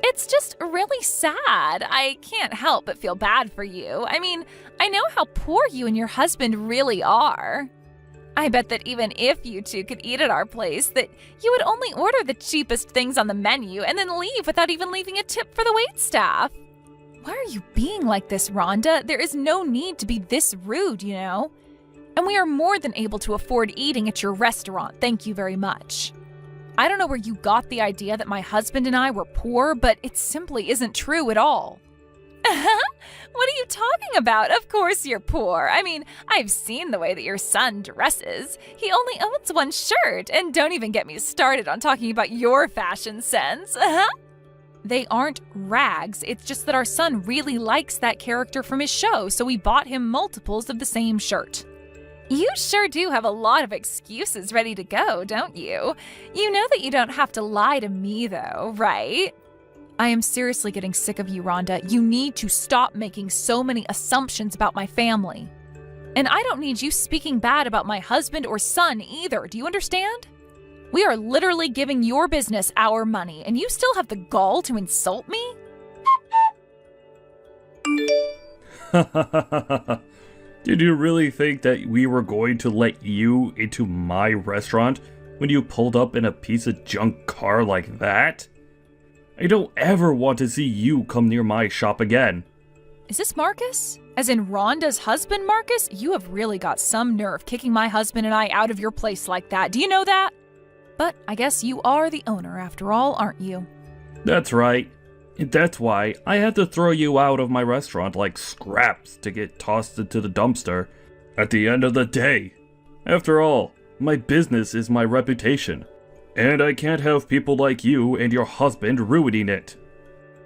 It's just really sad. I can't help but feel bad for you. I mean, I know how poor you and your husband really are. I bet that even if you two could eat at our place, that you would only order the cheapest things on the menu and then leave without even leaving a tip for the waitstaff. Why are you being like this, Rhonda? There is no need to be this rude, you know? And we are more than able to afford eating at your restaurant, thank you very much. I don't know where you got the idea that my husband and I were poor, but it simply isn't true at all. What are you talking about? Of course you're poor. I mean, I've seen the way that your son dresses. He only owns one shirt, and don't even get me started on talking about your fashion sense. They aren't rags, it's just that our son really likes that character from his show, so we bought him multiples of the same shirt. You sure do have a lot of excuses ready to go, don't you? You know that you don't have to lie to me, though, right? I am seriously getting sick of you, Rhonda. You need to stop making so many assumptions about my family. And I don't need you speaking bad about my husband or son either, do you understand? We are literally giving your business our money, and you still have the gall to insult me? Did you really think that we were going to let you into my restaurant when you pulled up in a piece of junk car like that? I don't ever want to see you come near my shop again. Is this Marcus? As in Rhonda's husband, Marcus? You have really got some nerve kicking my husband and I out of your place like that. Do you know that? But I guess you are the owner after all, aren't you? That's right. And that's why I had to throw you out of my restaurant like scraps to get tossed into the dumpster at the end of the day. After all, my business is my reputation, and I can't have people like you and your husband ruining it.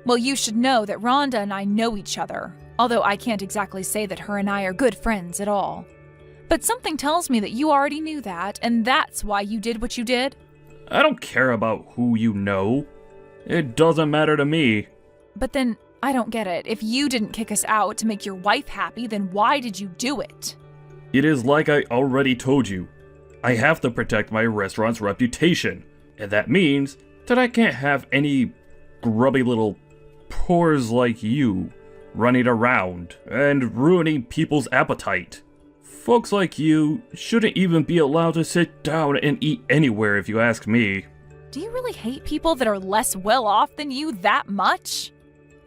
Well, you should know that Rhonda and I know each other, although I can't exactly say that her and I are good friends at all. But something tells me that you already knew that, and that's why you did what you did. I don't care about who you know. It doesn't matter to me. But then, I don't get it. If you didn't kick us out to make your wife happy, then why did you do it? It is like I already told you. I have to protect my restaurant's reputation, and that means that I can't have any grubby little pores like you running around and ruining people's appetite. Folks like you shouldn't even be allowed to sit down and eat anywhere if you ask me. Do you really hate people that are less well off than you that much?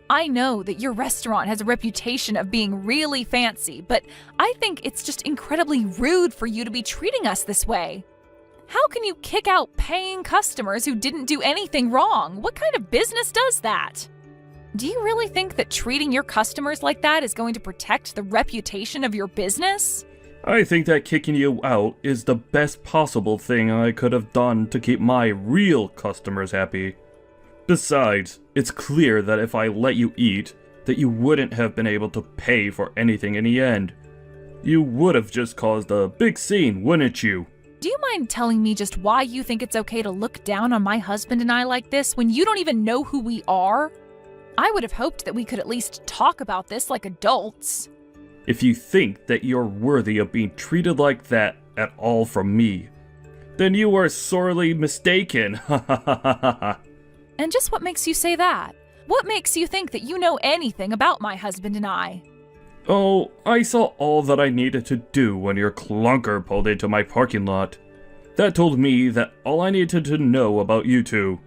I know that your restaurant has a reputation of being really fancy, but I think it's just incredibly rude for you to be treating us this way. How can you kick out paying customers who didn't do anything wrong? What kind of business does that? Do you really think that treating your customers like that is going to protect the reputation of your business? I think that kicking you out is the best possible thing I could have done to keep my real customers happy. Besides, it's clear that if I let you eat, that you wouldn't have been able to pay for anything in the end. You would have just caused a big scene, wouldn't you? Do you mind telling me just why you think it's okay to look down on my husband and I like this when you don't even know who we are? I would have hoped that we could at least talk about this like adults. If you think that you're worthy of being treated like that at all from me, then you are sorely mistaken. And just what makes you say that? What makes you think that you know anything about my husband and I? Oh, I saw all that I needed to do when your clunker pulled into my parking lot. That told me that all I needed to know about you two.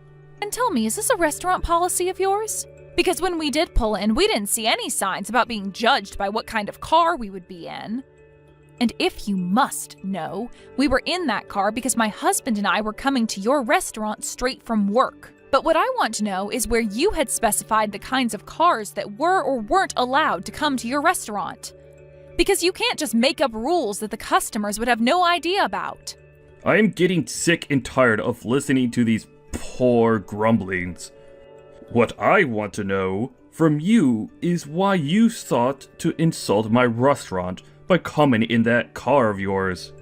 And tell me, is this a restaurant policy of yours? Because when we did pull in, we didn't see any signs about being judged by what kind of car we would be in. And if you must know, we were in that car because my husband and I were coming to your restaurant straight from work. But what I want to know is where you had specified the kinds of cars that were or weren't allowed to come to your restaurant. Because you can't just make up rules that the customers would have no idea about. I am getting sick and tired of listening to these poor grumblings. What I want to know from you is why you sought to insult my restaurant by coming in that car of yours.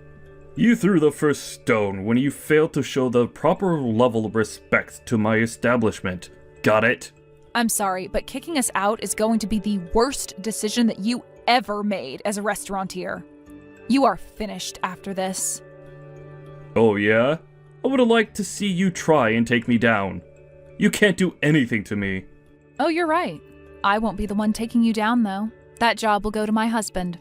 You threw the first stone when you failed to show the proper level of respect to my establishment. Got it? I'm sorry, but kicking us out is going to be the worst decision that you ever made as a restaurateur. You are finished after this. Oh yeah? I would have liked to see you try and take me down. You can't do anything to me. Oh, you're right. I won't be the one taking you down, though. That job will go to my husband.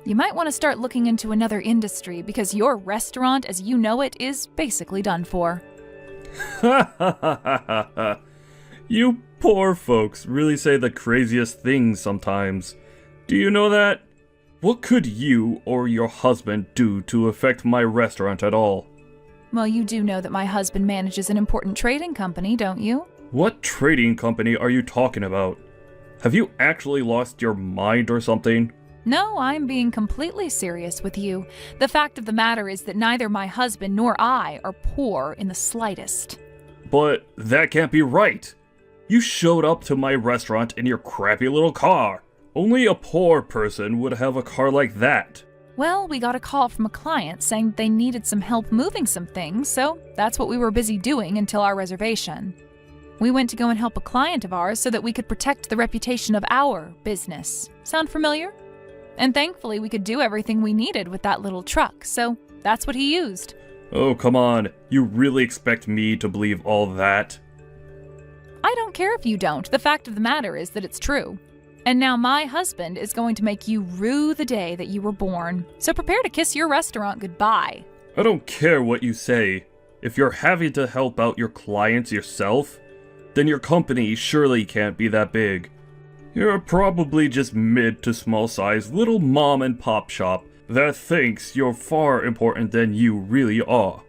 You might want to start looking into another industry because your restaurant, as you know it, is basically done for. Ha ha ha ha ha. You poor folks really say the craziest things sometimes. Do you know that? What could you or your husband do to affect my restaurant at all? Well, you do know that my husband manages an important trading company, don't you? What trading company are you talking about? Have you actually lost your mind or something? No, I'm being completely serious with you. The fact of the matter is that neither my husband nor I are poor in the slightest. But that can't be right. You showed up to my restaurant in your crappy little car. Only a poor person would have a car like that. Well, we got a call from a client saying that they needed some help moving some things, so that's what we were busy doing until our reservation. We went to go and help a client of ours so that we could protect the reputation of our business. Sound familiar? And thankfully, we could do everything we needed with that little truck, so that's what he used. Oh, come on. You really expect me to believe all that? I don't care if you don't. The fact of the matter is that it's true. And now my husband is going to make you rue the day that you were born. So prepare to kiss your restaurant goodbye. I don't care what you say. If you're having to help out your clients yourself, then your company surely can't be that big. You're probably just mid to small size little mom and pop shop that thinks you're far important than you really are.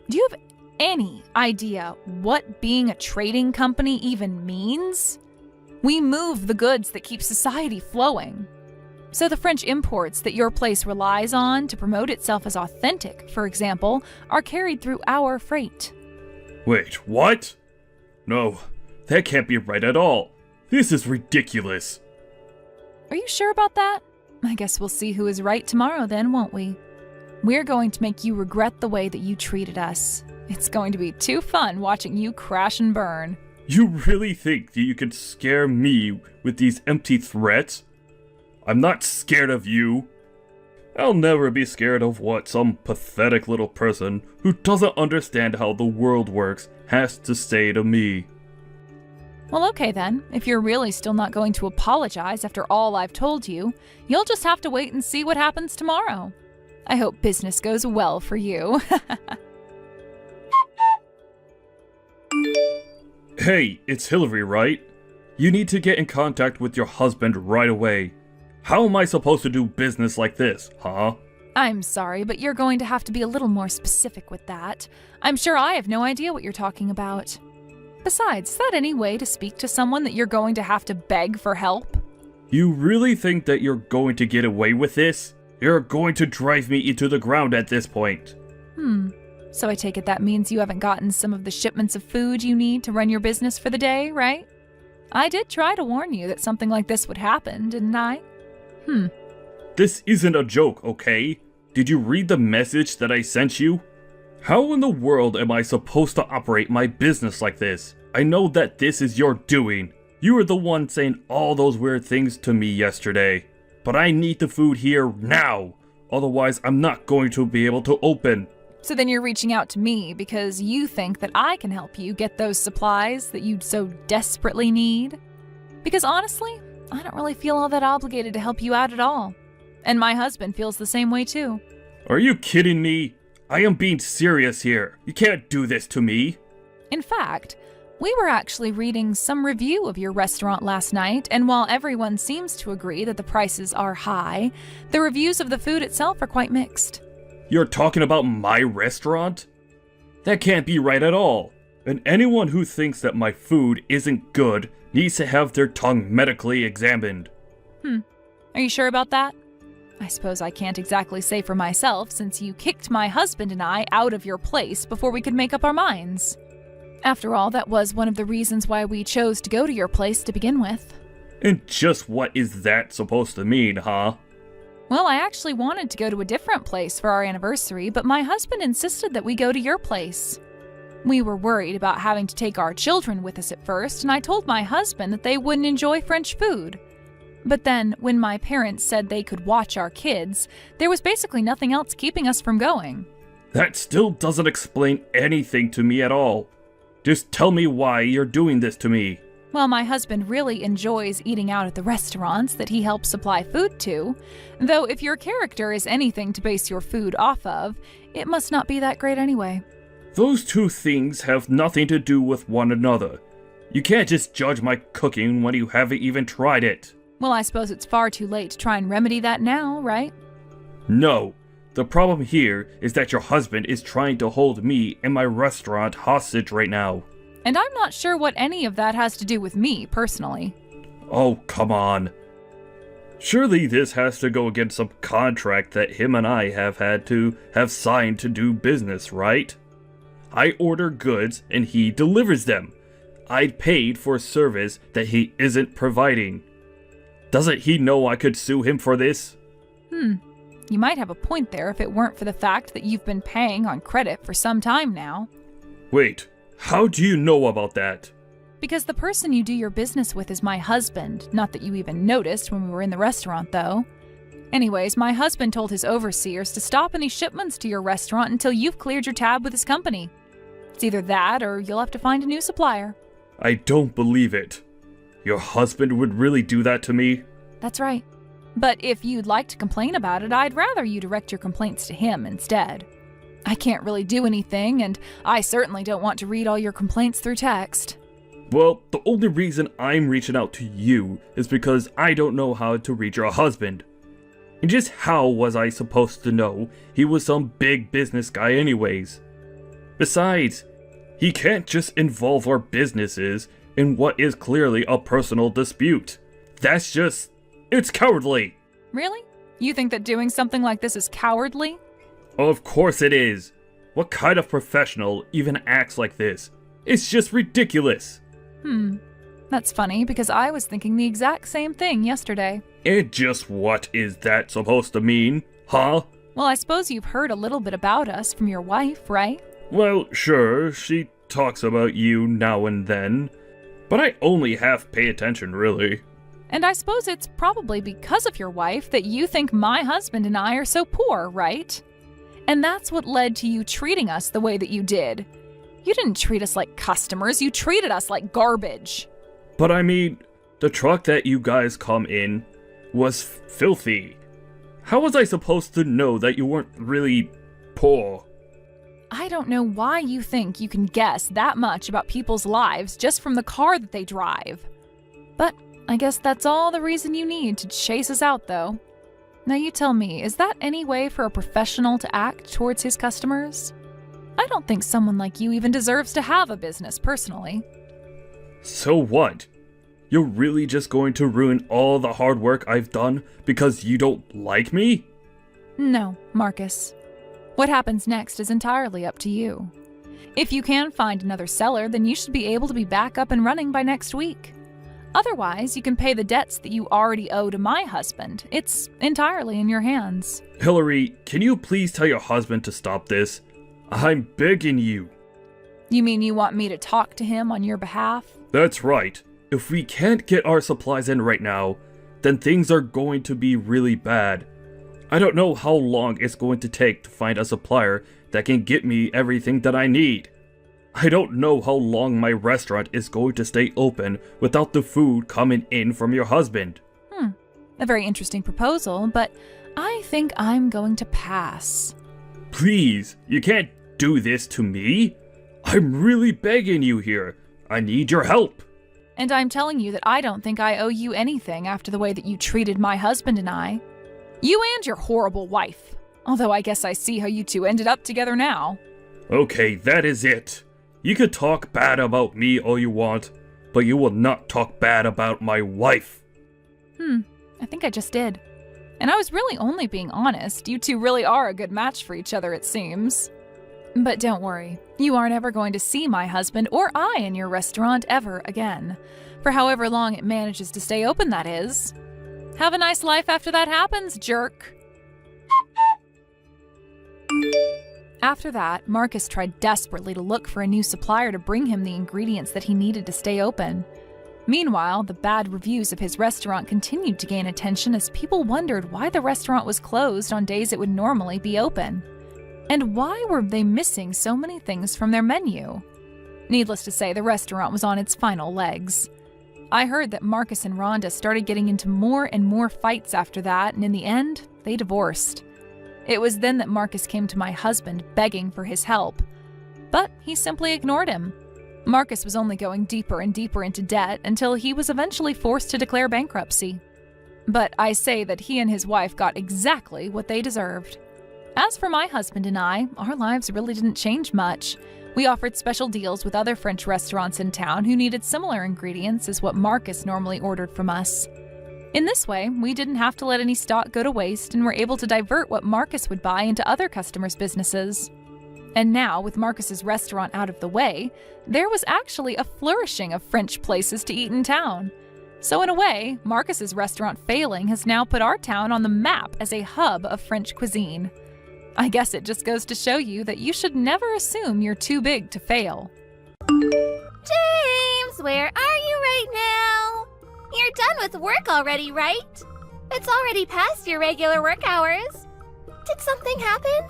Do you have any idea what being a trading company even means? We move the goods that keep society flowing. So the French imports that your place relies on to promote itself as authentic, for example, are carried through our freight. Wait, what? No, that can't be right at all. This is ridiculous. Are you sure about that? I guess we'll see who is right tomorrow then, won't we? We're going to make you regret the way that you treated us. It's going to be too fun watching you crash and burn. You really think that you can scare me with these empty threats? I'm not scared of you. I'll never be scared of what some pathetic little person who doesn't understand how the world works has to say to me. Well, okay then. If you're really still not going to apologize after all I've told you, you'll just have to wait and see what happens tomorrow. I hope business goes well for you. Hey, it's Hillary, right? You need to get in contact with your husband right away. How am I supposed to do business like this, huh? I'm sorry, but you're going to have to be a little more specific with that. I'm sure I have no idea what you're talking about. Besides, is that any way to speak to someone that you're going to have to beg for help? You really think that you're going to get away with this? You're going to drive me into the ground at this point. So I take it that means you haven't gotten some of the shipments of food you need to run your business for the day, right? I did try to warn you that something like this would happen, didn't I? This isn't a joke, okay? Did you read the message that I sent you? How in the world am I supposed to operate my business like this? I know that this is your doing. You were the one saying all those weird things to me yesterday. But I need the food here now. Otherwise, I'm not going to be able to open. So then you're reaching out to me because you think that I can help you get those supplies that you so desperately need? Because honestly, I don't really feel all that obligated to help you out at all. And my husband feels the same way too. Are you kidding me? I am being serious here. You can't do this to me. In fact, we were actually reading some review of your restaurant last night, and while everyone seems to agree that the prices are high, the reviews of the food itself are quite mixed. You're talking about my restaurant? That can't be right at all. And anyone who thinks that my food isn't good needs to have their tongue medically examined. Are you sure about that? I suppose I can't exactly say for myself since you kicked my husband and I out of your place before we could make up our minds. After all, that was one of the reasons why we chose to go to your place to begin with. And just what is that supposed to mean, huh? Well, I actually wanted to go to a different place for our anniversary, but my husband insisted that we go to your place. We were worried about having to take our children with us at first, and I told my husband that they wouldn't enjoy French food. But then, when my parents said they could watch our kids, there was basically nothing else keeping us from going. That still doesn't explain anything to me at all. Just tell me why you're doing this to me. Well, my husband really enjoys eating out at the restaurants that he helps supply food to, though if your character is anything to base your food off of, it must not be that great anyway. Those two things have nothing to do with one another. You can't just judge my cooking when you haven't even tried it. Well, I suppose it's far too late to try and remedy that now, right? No. The problem here is that your husband is trying to hold me and my restaurant hostage right now. And I'm not sure what any of that has to do with me, personally. Oh, come on. Surely this has to go against some contract that him and I have had to have signed to do business, right? I order goods and he delivers them. I'd paid for a service that he isn't providing. Doesn't he know I could sue him for this? You might have a point there if it weren't for the fact that you've been paying on credit for some time now. Wait, how do you know about that? Because the person you do your business with is my husband. Not that you even noticed when we were in the restaurant, though. Anyways, my husband told his overseers to stop any shipments to your restaurant until you've cleared your tab with his company. It's either that or you'll have to find a new supplier. I don't believe it. Your husband would really do that to me? That's right. But if you'd like to complain about it, I'd rather you direct your complaints to him instead. I can't really do anything, and I certainly don't want to read all your complaints through text. Well, the only reason I'm reaching out to you is because I don't know how to reach your husband. And just how was I supposed to know he was some big business guy anyways? Besides, he can't just involve our businesses in what is clearly a personal dispute. It's cowardly. Really? You think that doing something like this is cowardly? Of course it is. What kind of professional even acts like this? It's just ridiculous. That's funny because I was thinking the exact same thing yesterday. And just what is that supposed to mean, huh? Well, I suppose you've heard a little bit about us from your wife, right? Well, sure, she talks about you now and then, but I only half pay attention, really. And I suppose it's probably because of your wife that you think my husband and I are so poor, right? And that's what led to you treating us the way that you did. You didn't treat us like customers, you treated us like garbage. But I mean, the truck that you guys come in was filthy. How was I supposed to know that you weren't really poor? I don't know why you think you can guess that much about people's lives just from the car that they drive. But I guess that's all the reason you need to chase us out, though. Now you tell me, is that any way for a professional to act towards his customers? I don't think someone like you even deserves to have a business, personally. So what? You're really just going to ruin all the hard work I've done because you don't like me? No, Marcus. What happens next is entirely up to you. If you can find another seller, then you should be able to be back up and running by next week. Otherwise, you can pay the debts that you already owe to my husband. It's entirely in your hands. Hillary, can you please tell your husband to stop this? I'm begging you. You mean you want me to talk to him on your behalf? That's right. If we can't get our supplies in right now, then things are going to be really bad. I don't know how long it's going to take to find a supplier that can get me everything that I need. I don't know how long my restaurant is going to stay open without the food coming in from your husband. A very interesting proposal, but I think I'm going to pass. Please, you can't do this to me. I'm really begging you here. I need your help. And I'm telling you that I don't think I owe you anything after the way that you treated my husband and I. You and your horrible wife. Although I guess I see how you two ended up together now. Okay, that is it. You can talk bad about me all you want, but you will not talk bad about my wife. I think I just did. And I was really only being honest. You two really are a good match for each other, it seems. But don't worry, you aren't ever going to see my husband or I in your restaurant ever again. For however long it manages to stay open, that is. Have a nice life after that happens, jerk. After that, Marcus tried desperately to look for a new supplier to bring him the ingredients that he needed to stay open. Meanwhile, the bad reviews of his restaurant continued to gain attention as people wondered why the restaurant was closed on days it would normally be open. And why were they missing so many things from their menu? Needless to say, the restaurant was on its final legs. I heard that Marcus and Rhonda started getting into more and more fights after that, and in the end, they divorced. It was then that Marcus came to my husband begging for his help. But he simply ignored him. Marcus was only going deeper and deeper into debt until he was eventually forced to declare bankruptcy. But I say that he and his wife got exactly what they deserved. As for my husband and I, our lives really didn't change much. We offered special deals with other French restaurants in town who needed similar ingredients as what Marcus normally ordered from us. In this way, we didn't have to let any stock go to waste and were able to divert what Marcus would buy into other customers' businesses. And now, with Marcus's restaurant out of the way, there was actually a flourishing of French places to eat in town. So in a way, Marcus's restaurant failing has now put our town on the map as a hub of French cuisine. I guess it just goes to show you that you should never assume you're too big to fail. James, where are you right now? You're done with work already, right? It's already past your regular work hours. Did something happen?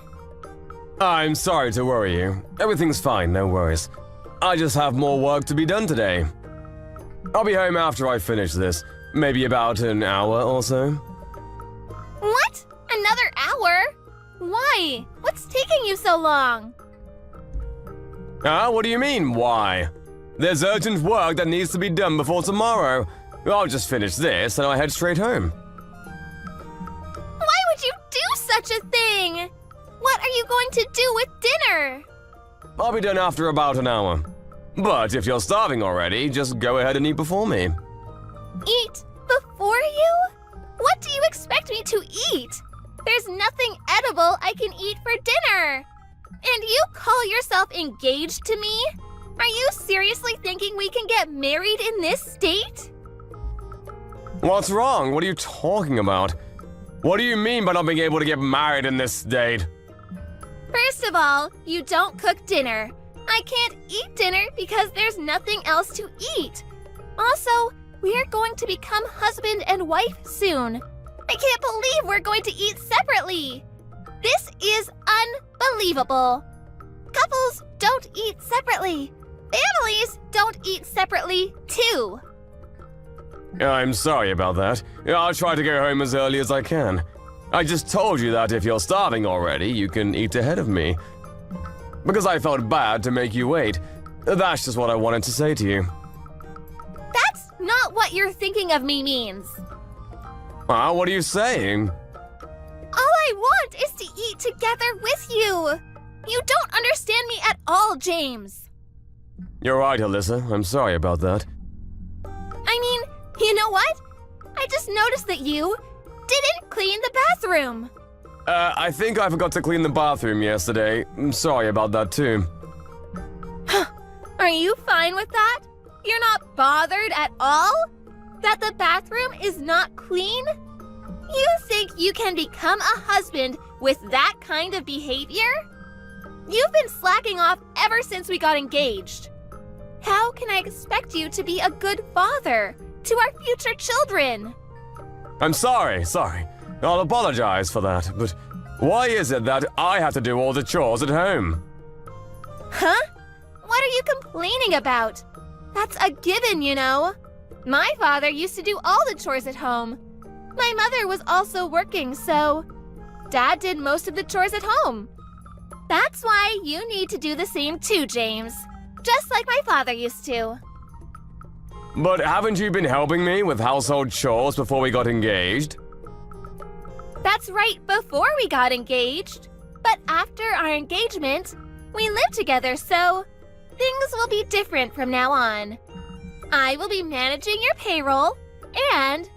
I'm sorry to worry you. Everything's fine, no worries. I just have more work to be done today. I'll be home after I finish this. Maybe about an hour or so. What? Another hour? Why? What's taking you so long? What do you mean, why? There's urgent work that needs to be done before tomorrow. I'll just finish this and I'll head straight home. Why would you do such a thing? What are you going to do with dinner? I'll be done after about an hour. But if you're starving already, just go ahead and eat before me. Eat before you? What do you expect me to eat? There's nothing edible I can eat for dinner. And you call yourself engaged to me? Are you seriously thinking we can get married in this state? What's wrong? What are you talking about? What do you mean by not being able to get married in this state? First of all, you don't cook dinner. I can't eat dinner because there's nothing else to eat. Also, we're going to become husband and wife soon. I can't believe we're going to eat separately. This is unbelievable. Couples don't eat separately. Families don't eat separately, too. I'm sorry about that. I'll try to go home as early as I can. I just told you that if you're starving already, you can eat ahead of me. Because I felt bad to make you wait. That's just what I wanted to say to you. That's not what you're thinking of me means. What are you saying? All I want is to eat together with you. You don't understand me at all, James. You're right, Alyssa. I'm sorry about that. I mean, you know what? I just noticed that you didn't clean the bathroom. I think I forgot to clean the bathroom yesterday. I'm sorry about that, too. Are you fine with that? You're not bothered at all? That the bathroom is not clean? You think you can become a husband with that kind of behavior? You've been slacking off ever since we got engaged. How can I expect you to be a good father to our future children? I'm sorry. I'll apologize for that, but why is it that I have to do all the chores at home? Huh? What are you complaining about? That's a given, you know. My father used to do all the chores at home. My mother was also working, so Dad did most of the chores at home. That's why you need to do the same too, James. Just like my father used to. But haven't you been helping me with household chores before we got engaged? That's right, before we got engaged. But after our engagement, we lived together, so things will be different from now on. I will be managing your payroll, and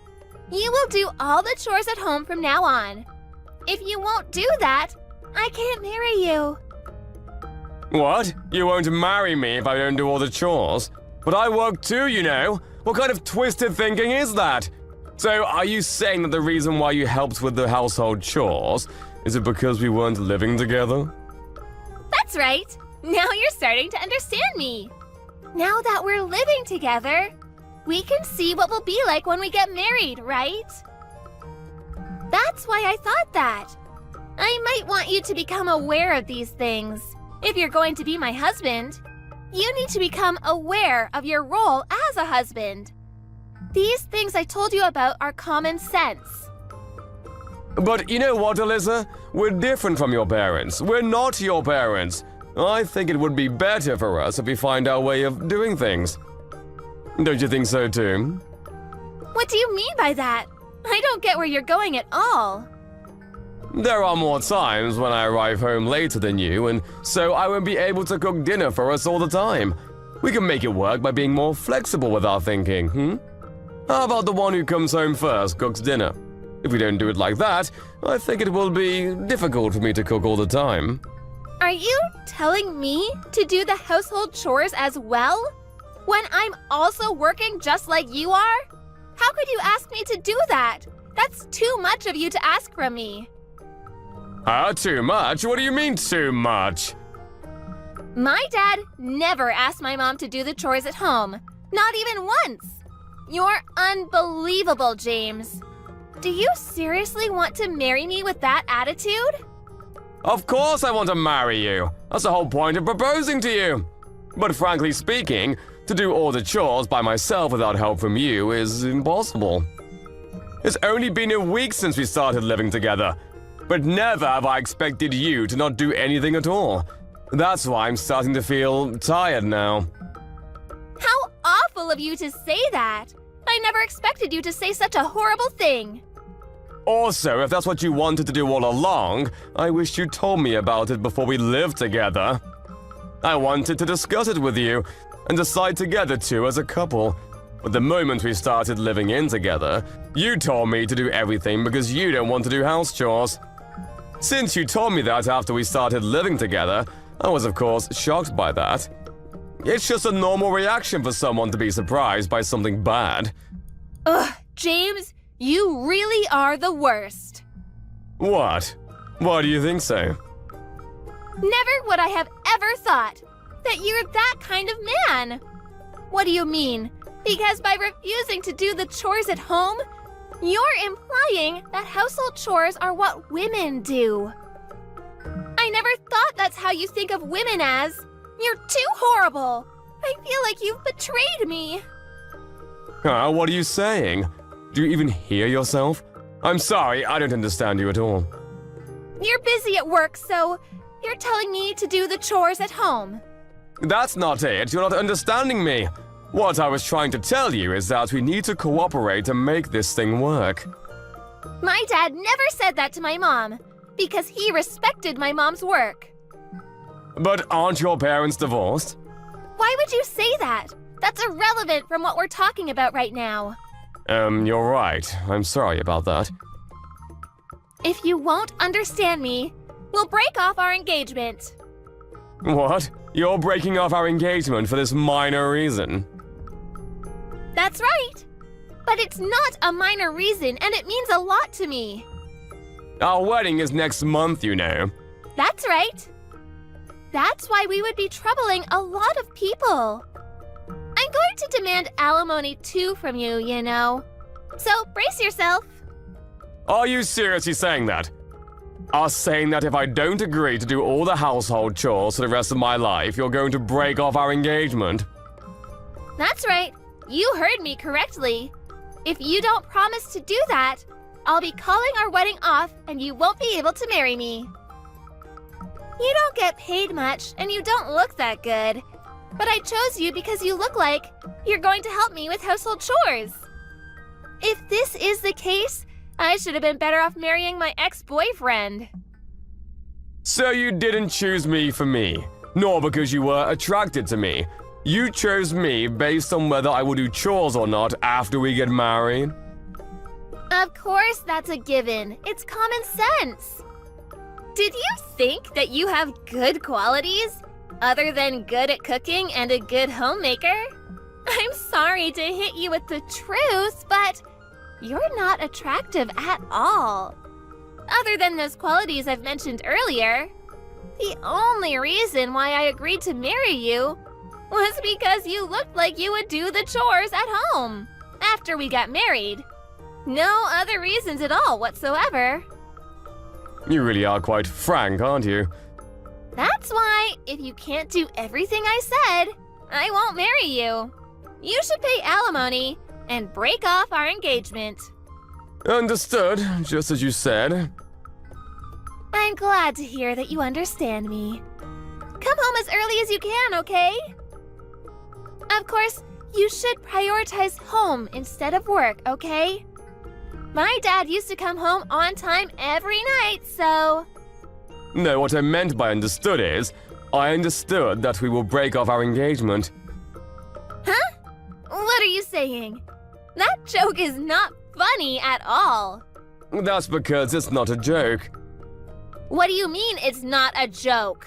you will do all the chores at home from now on. If you won't do that, I can't marry you. What? You won't marry me if I don't do all the chores? But I work too, you know. What kind of twisted thinking is that? So, are you saying that the reason why you helped with the household chores is it because we weren't living together? That's right. Now you're starting to understand me. Now that we're living together, we can see what we'll be like when we get married, right? That's why I thought that. I might want you to become aware of these things. If you're going to be my husband, you need to become aware of your role as a husband. These things I told you about are common sense. But you know what, Alyssa? We're different from your parents. We're not your parents. I think it would be better for us if we find our way of doing things. Don't you think so too? What do you mean by that? I don't get where you're going at all. There are more times when I arrive home later than you, and so I won't be able to cook dinner for us all the time. We can make it work by being more flexible with our thinking, How about the one who comes home first cooks dinner? If we don't do it like that, I think it will be difficult for me to cook all the time. Are you telling me to do the household chores as well? When I'm also working just like you are? How could you ask me to do that? That's too much of you to ask from me. Too much? What do you mean, too much? My dad never asked my mom to do the chores at home. Not even once. You're unbelievable, James. Do you seriously want to marry me with that attitude? Of course I want to marry you. That's the whole point of proposing to you. But frankly speaking, to do all the chores by myself without help from you is impossible. It's only been a week since we started living together, but never have I expected you to not do anything at all. That's why I'm starting to feel tired now. How awful of you to say that! I never expected you to say such a horrible thing. Also, if that's what you wanted to do all along, I wish you told me about it before we lived together. I wanted to discuss it with you and decide together too as a couple. But the moment we started living in together, you told me to do everything because you don't want to do house chores. Since you told me that after we started living together, I was of course shocked by that. It's just a normal reaction for someone to be surprised by something bad. Ugh, James, you really are the worst. What? Why do you think so? Never would I have ever thought that you're that kind of man. What do you mean? Because by refusing to do the chores at home, you're implying that household chores are what women do. I never thought that's how you think of women as. You're too horrible. I feel like you've betrayed me. What are you saying? Do you even hear yourself? I'm sorry, I don't understand you at all. You're busy at work, so you're telling me to do the chores at home. That's not it. You're not understanding me. What I was trying to tell you is that we need to cooperate to make this thing work. My dad never said that to my mom, because he respected my mom's work. But aren't your parents divorced? Why would you say that? That's irrelevant from what we're talking about right now. You're right. I'm sorry about that. If you won't understand me, we'll break off our engagement. What? You're breaking off our engagement for this minor reason? That's right. But it's not a minor reason, and it means a lot to me. Our wedding is next month, you know. That's right. That's why we would be troubling a lot of people. I'm going to demand alimony too from you, you know. So brace yourself. Are you seriously saying that? Us saying that if I don't agree to do all the household chores for the rest of my life, you're going to break off our engagement? That's right. You heard me correctly. If you don't promise to do that, I'll be calling our wedding off and you won't be able to marry me. You don't get paid much and you don't look that good. But I chose you because you look like you're going to help me with household chores. If this is the case, I should have been better off marrying my ex-boyfriend. So you didn't choose me for me, nor because you were attracted to me. You chose me based on whether I will do chores or not after we get married. Of course, that's a given. It's common sense. Did you think that you have good qualities, other than good at cooking and a good homemaker? I'm sorry to hit you with the truth, but you're not attractive at all. Other than those qualities I've mentioned earlier, the only reason why I agreed to marry you was because you looked like you would do the chores at home after we got married. No other reasons at all whatsoever. You really are quite frank, aren't you? That's why, if you can't do everything I said, I won't marry you. You should pay alimony and break off our engagement. Understood, just as you said. I'm glad to hear that you understand me. Come home as early as you can, okay? Of course, you should prioritize home instead of work, okay? My dad used to come home on time every night, so... No, what I meant by understood is, I understood that we will break off our engagement. Huh? What are you saying? That joke is not funny at all. That's because it's not a joke. What do you mean it's not a joke?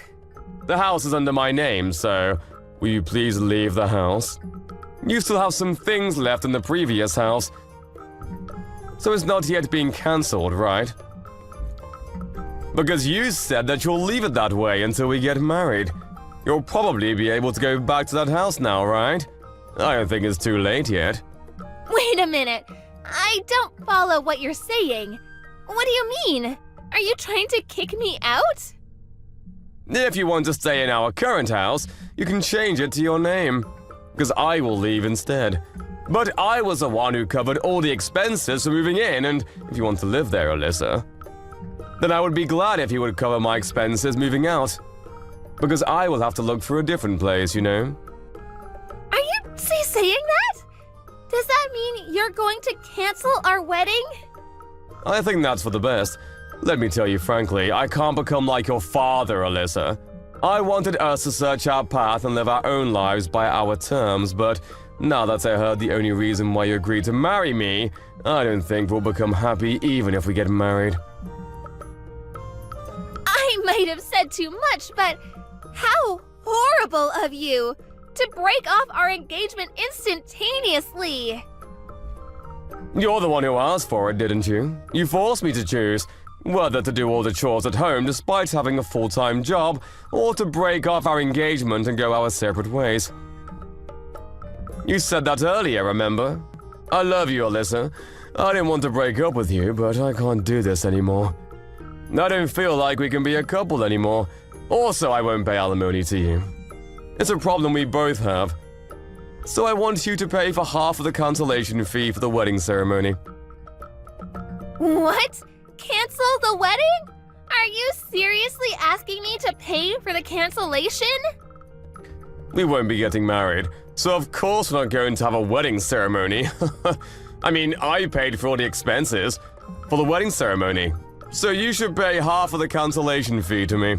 The house is under my name, so will you please leave the house? You still have some things left in the previous house, so it's not yet being cancelled, right? Because you said that you'll leave it that way until we get married. You'll probably be able to go back to that house now, right? I don't think it's too late yet. Wait a minute. I don't follow what you're saying. What do you mean? Are you trying to kick me out? If you want to stay in our current house, you can change it to your name. Because I will leave instead. But I was the one who covered all the expenses for moving in, and if you want to live there, Alyssa, then I would be glad if you would cover my expenses moving out. Because I will have to look for a different place, you know. Are you saying that? Does that mean you're going to cancel our wedding? I think that's for the best. Let me tell you frankly, I can't become like your father, Alyssa. I wanted us to search our path and live our own lives by our terms, but now that I heard the only reason why you agreed to marry me, I don't think we'll become happy even if we get married. I might have said too much, but how horrible of you to break off our engagement instantaneously. You're the one who asked for it, didn't you? You forced me to choose whether to do all the chores at home despite having a full-time job, or to break off our engagement and go our separate ways. You said that earlier, remember? I love you, Alyssa. I didn't want to break up with you, but I can't do this anymore. I don't feel like we can be a couple anymore. Also, I won't pay alimony to you. It's a problem we both have. So I want you to pay for half of the cancellation fee for the wedding ceremony. What? Cancel the wedding? Are you seriously asking me to pay for the cancellation? We won't be getting married, so of course we're not going to have a wedding ceremony. I mean, I paid for all the expenses for the wedding ceremony, so you should pay half of the cancellation fee to me.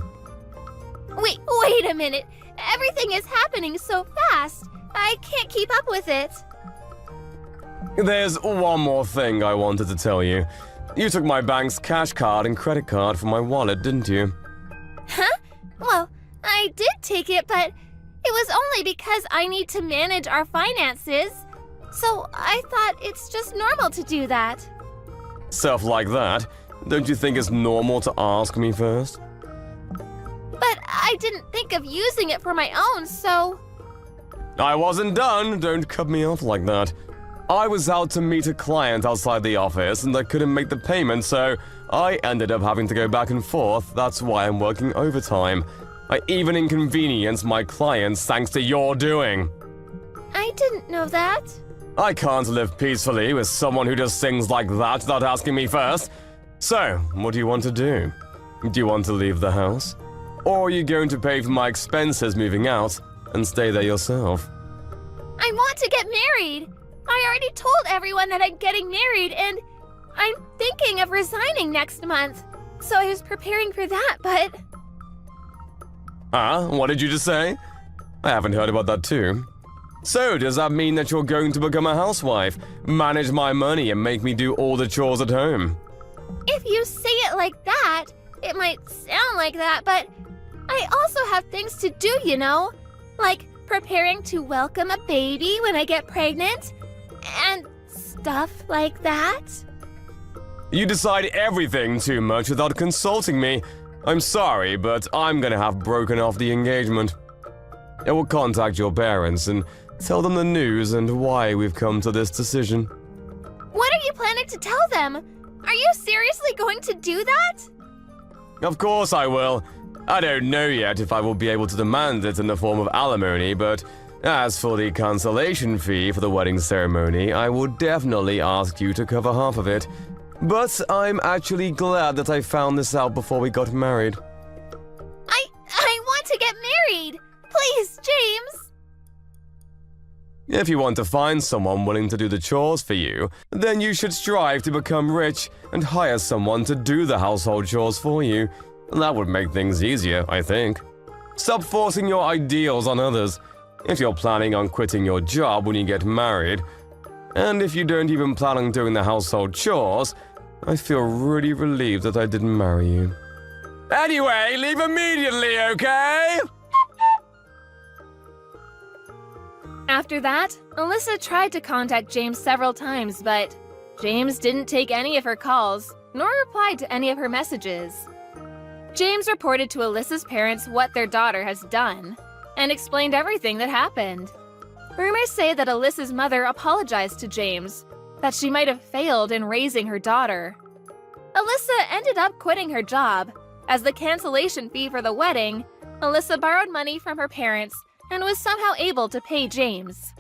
Wait a minute. Everything is happening so fast. I can't keep up with it. There's one more thing I wanted to tell you. You took my bank's cash card and credit card from my wallet, didn't you? Huh? Well, I did take it, but it was only because I need to manage our finances. So I thought it's just normal to do that. Stuff like that. Don't you think it's normal to ask me first? But I didn't think of using it for my own, so... I wasn't done. Don't cut me off like that. I was out to meet a client outside the office and I couldn't make the payment, so I ended up having to go back and forth. That's why I'm working overtime. I even inconvenienced my clients thanks to your doing. I didn't know that. I can't live peacefully with someone who does things like that without asking me first. So, what do you want to do? Do you want to leave the house? Or are you going to pay for my expenses moving out and stay there yourself? I want to get married. I already told everyone that I'm getting married, and I'm thinking of resigning next month. So I was preparing for that, but... What did you just say? I haven't heard about that too. So, does that mean that you're going to become a housewife, manage my money, and make me do all the chores at home? If you say it like that, it might sound like that, but I also have things to do, you know? Like preparing to welcome a baby when I get pregnant, and stuff like that. You decide everything too much without consulting me. I'm sorry, but I'm gonna have broken off the engagement. I will contact your parents and tell them the news and why we've come to this decision. What are you planning to tell them? Are you seriously going to do that? Of course I will. I don't know yet if I will be able to demand it in the form of alimony, but as for the cancellation fee for the wedding ceremony, I would definitely ask you to cover half of it. But I'm actually glad that I found this out before we got married. I want to get married! Please, James! If you want to find someone willing to do the chores for you, then you should strive to become rich and hire someone to do the household chores for you. That would make things easier, I think. Stop forcing your ideals on others. If you're planning on quitting your job when you get married, and if you don't even plan on doing the household chores, I feel really relieved that I didn't marry you. Anyway, leave immediately, okay? After that, Alyssa tried to contact James several times, but James didn't take any of her calls, nor replied to any of her messages. James reported to Alyssa's parents what their daughter has done, and explained everything that happened. Rumors say that Alyssa's mother apologized to James, that she might have failed in raising her daughter. Alyssa ended up quitting her job. As the cancellation fee for the wedding, Alyssa borrowed money from her parents and was somehow able to pay James.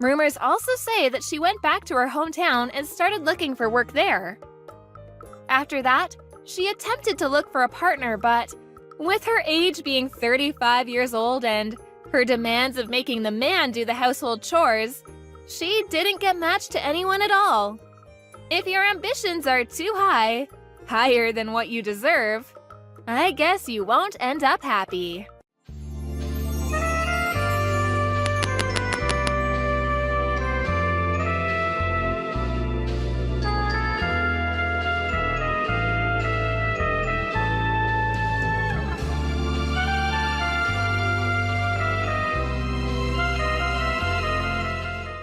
Rumors also say that she went back to her hometown and started looking for work there. After that, she attempted to look for a partner, but with her age being 35 years old and her demands of making the man do the household chores, she didn't get matched to anyone at all. If your ambitions are too high, higher than what you deserve, I guess you won't end up happy.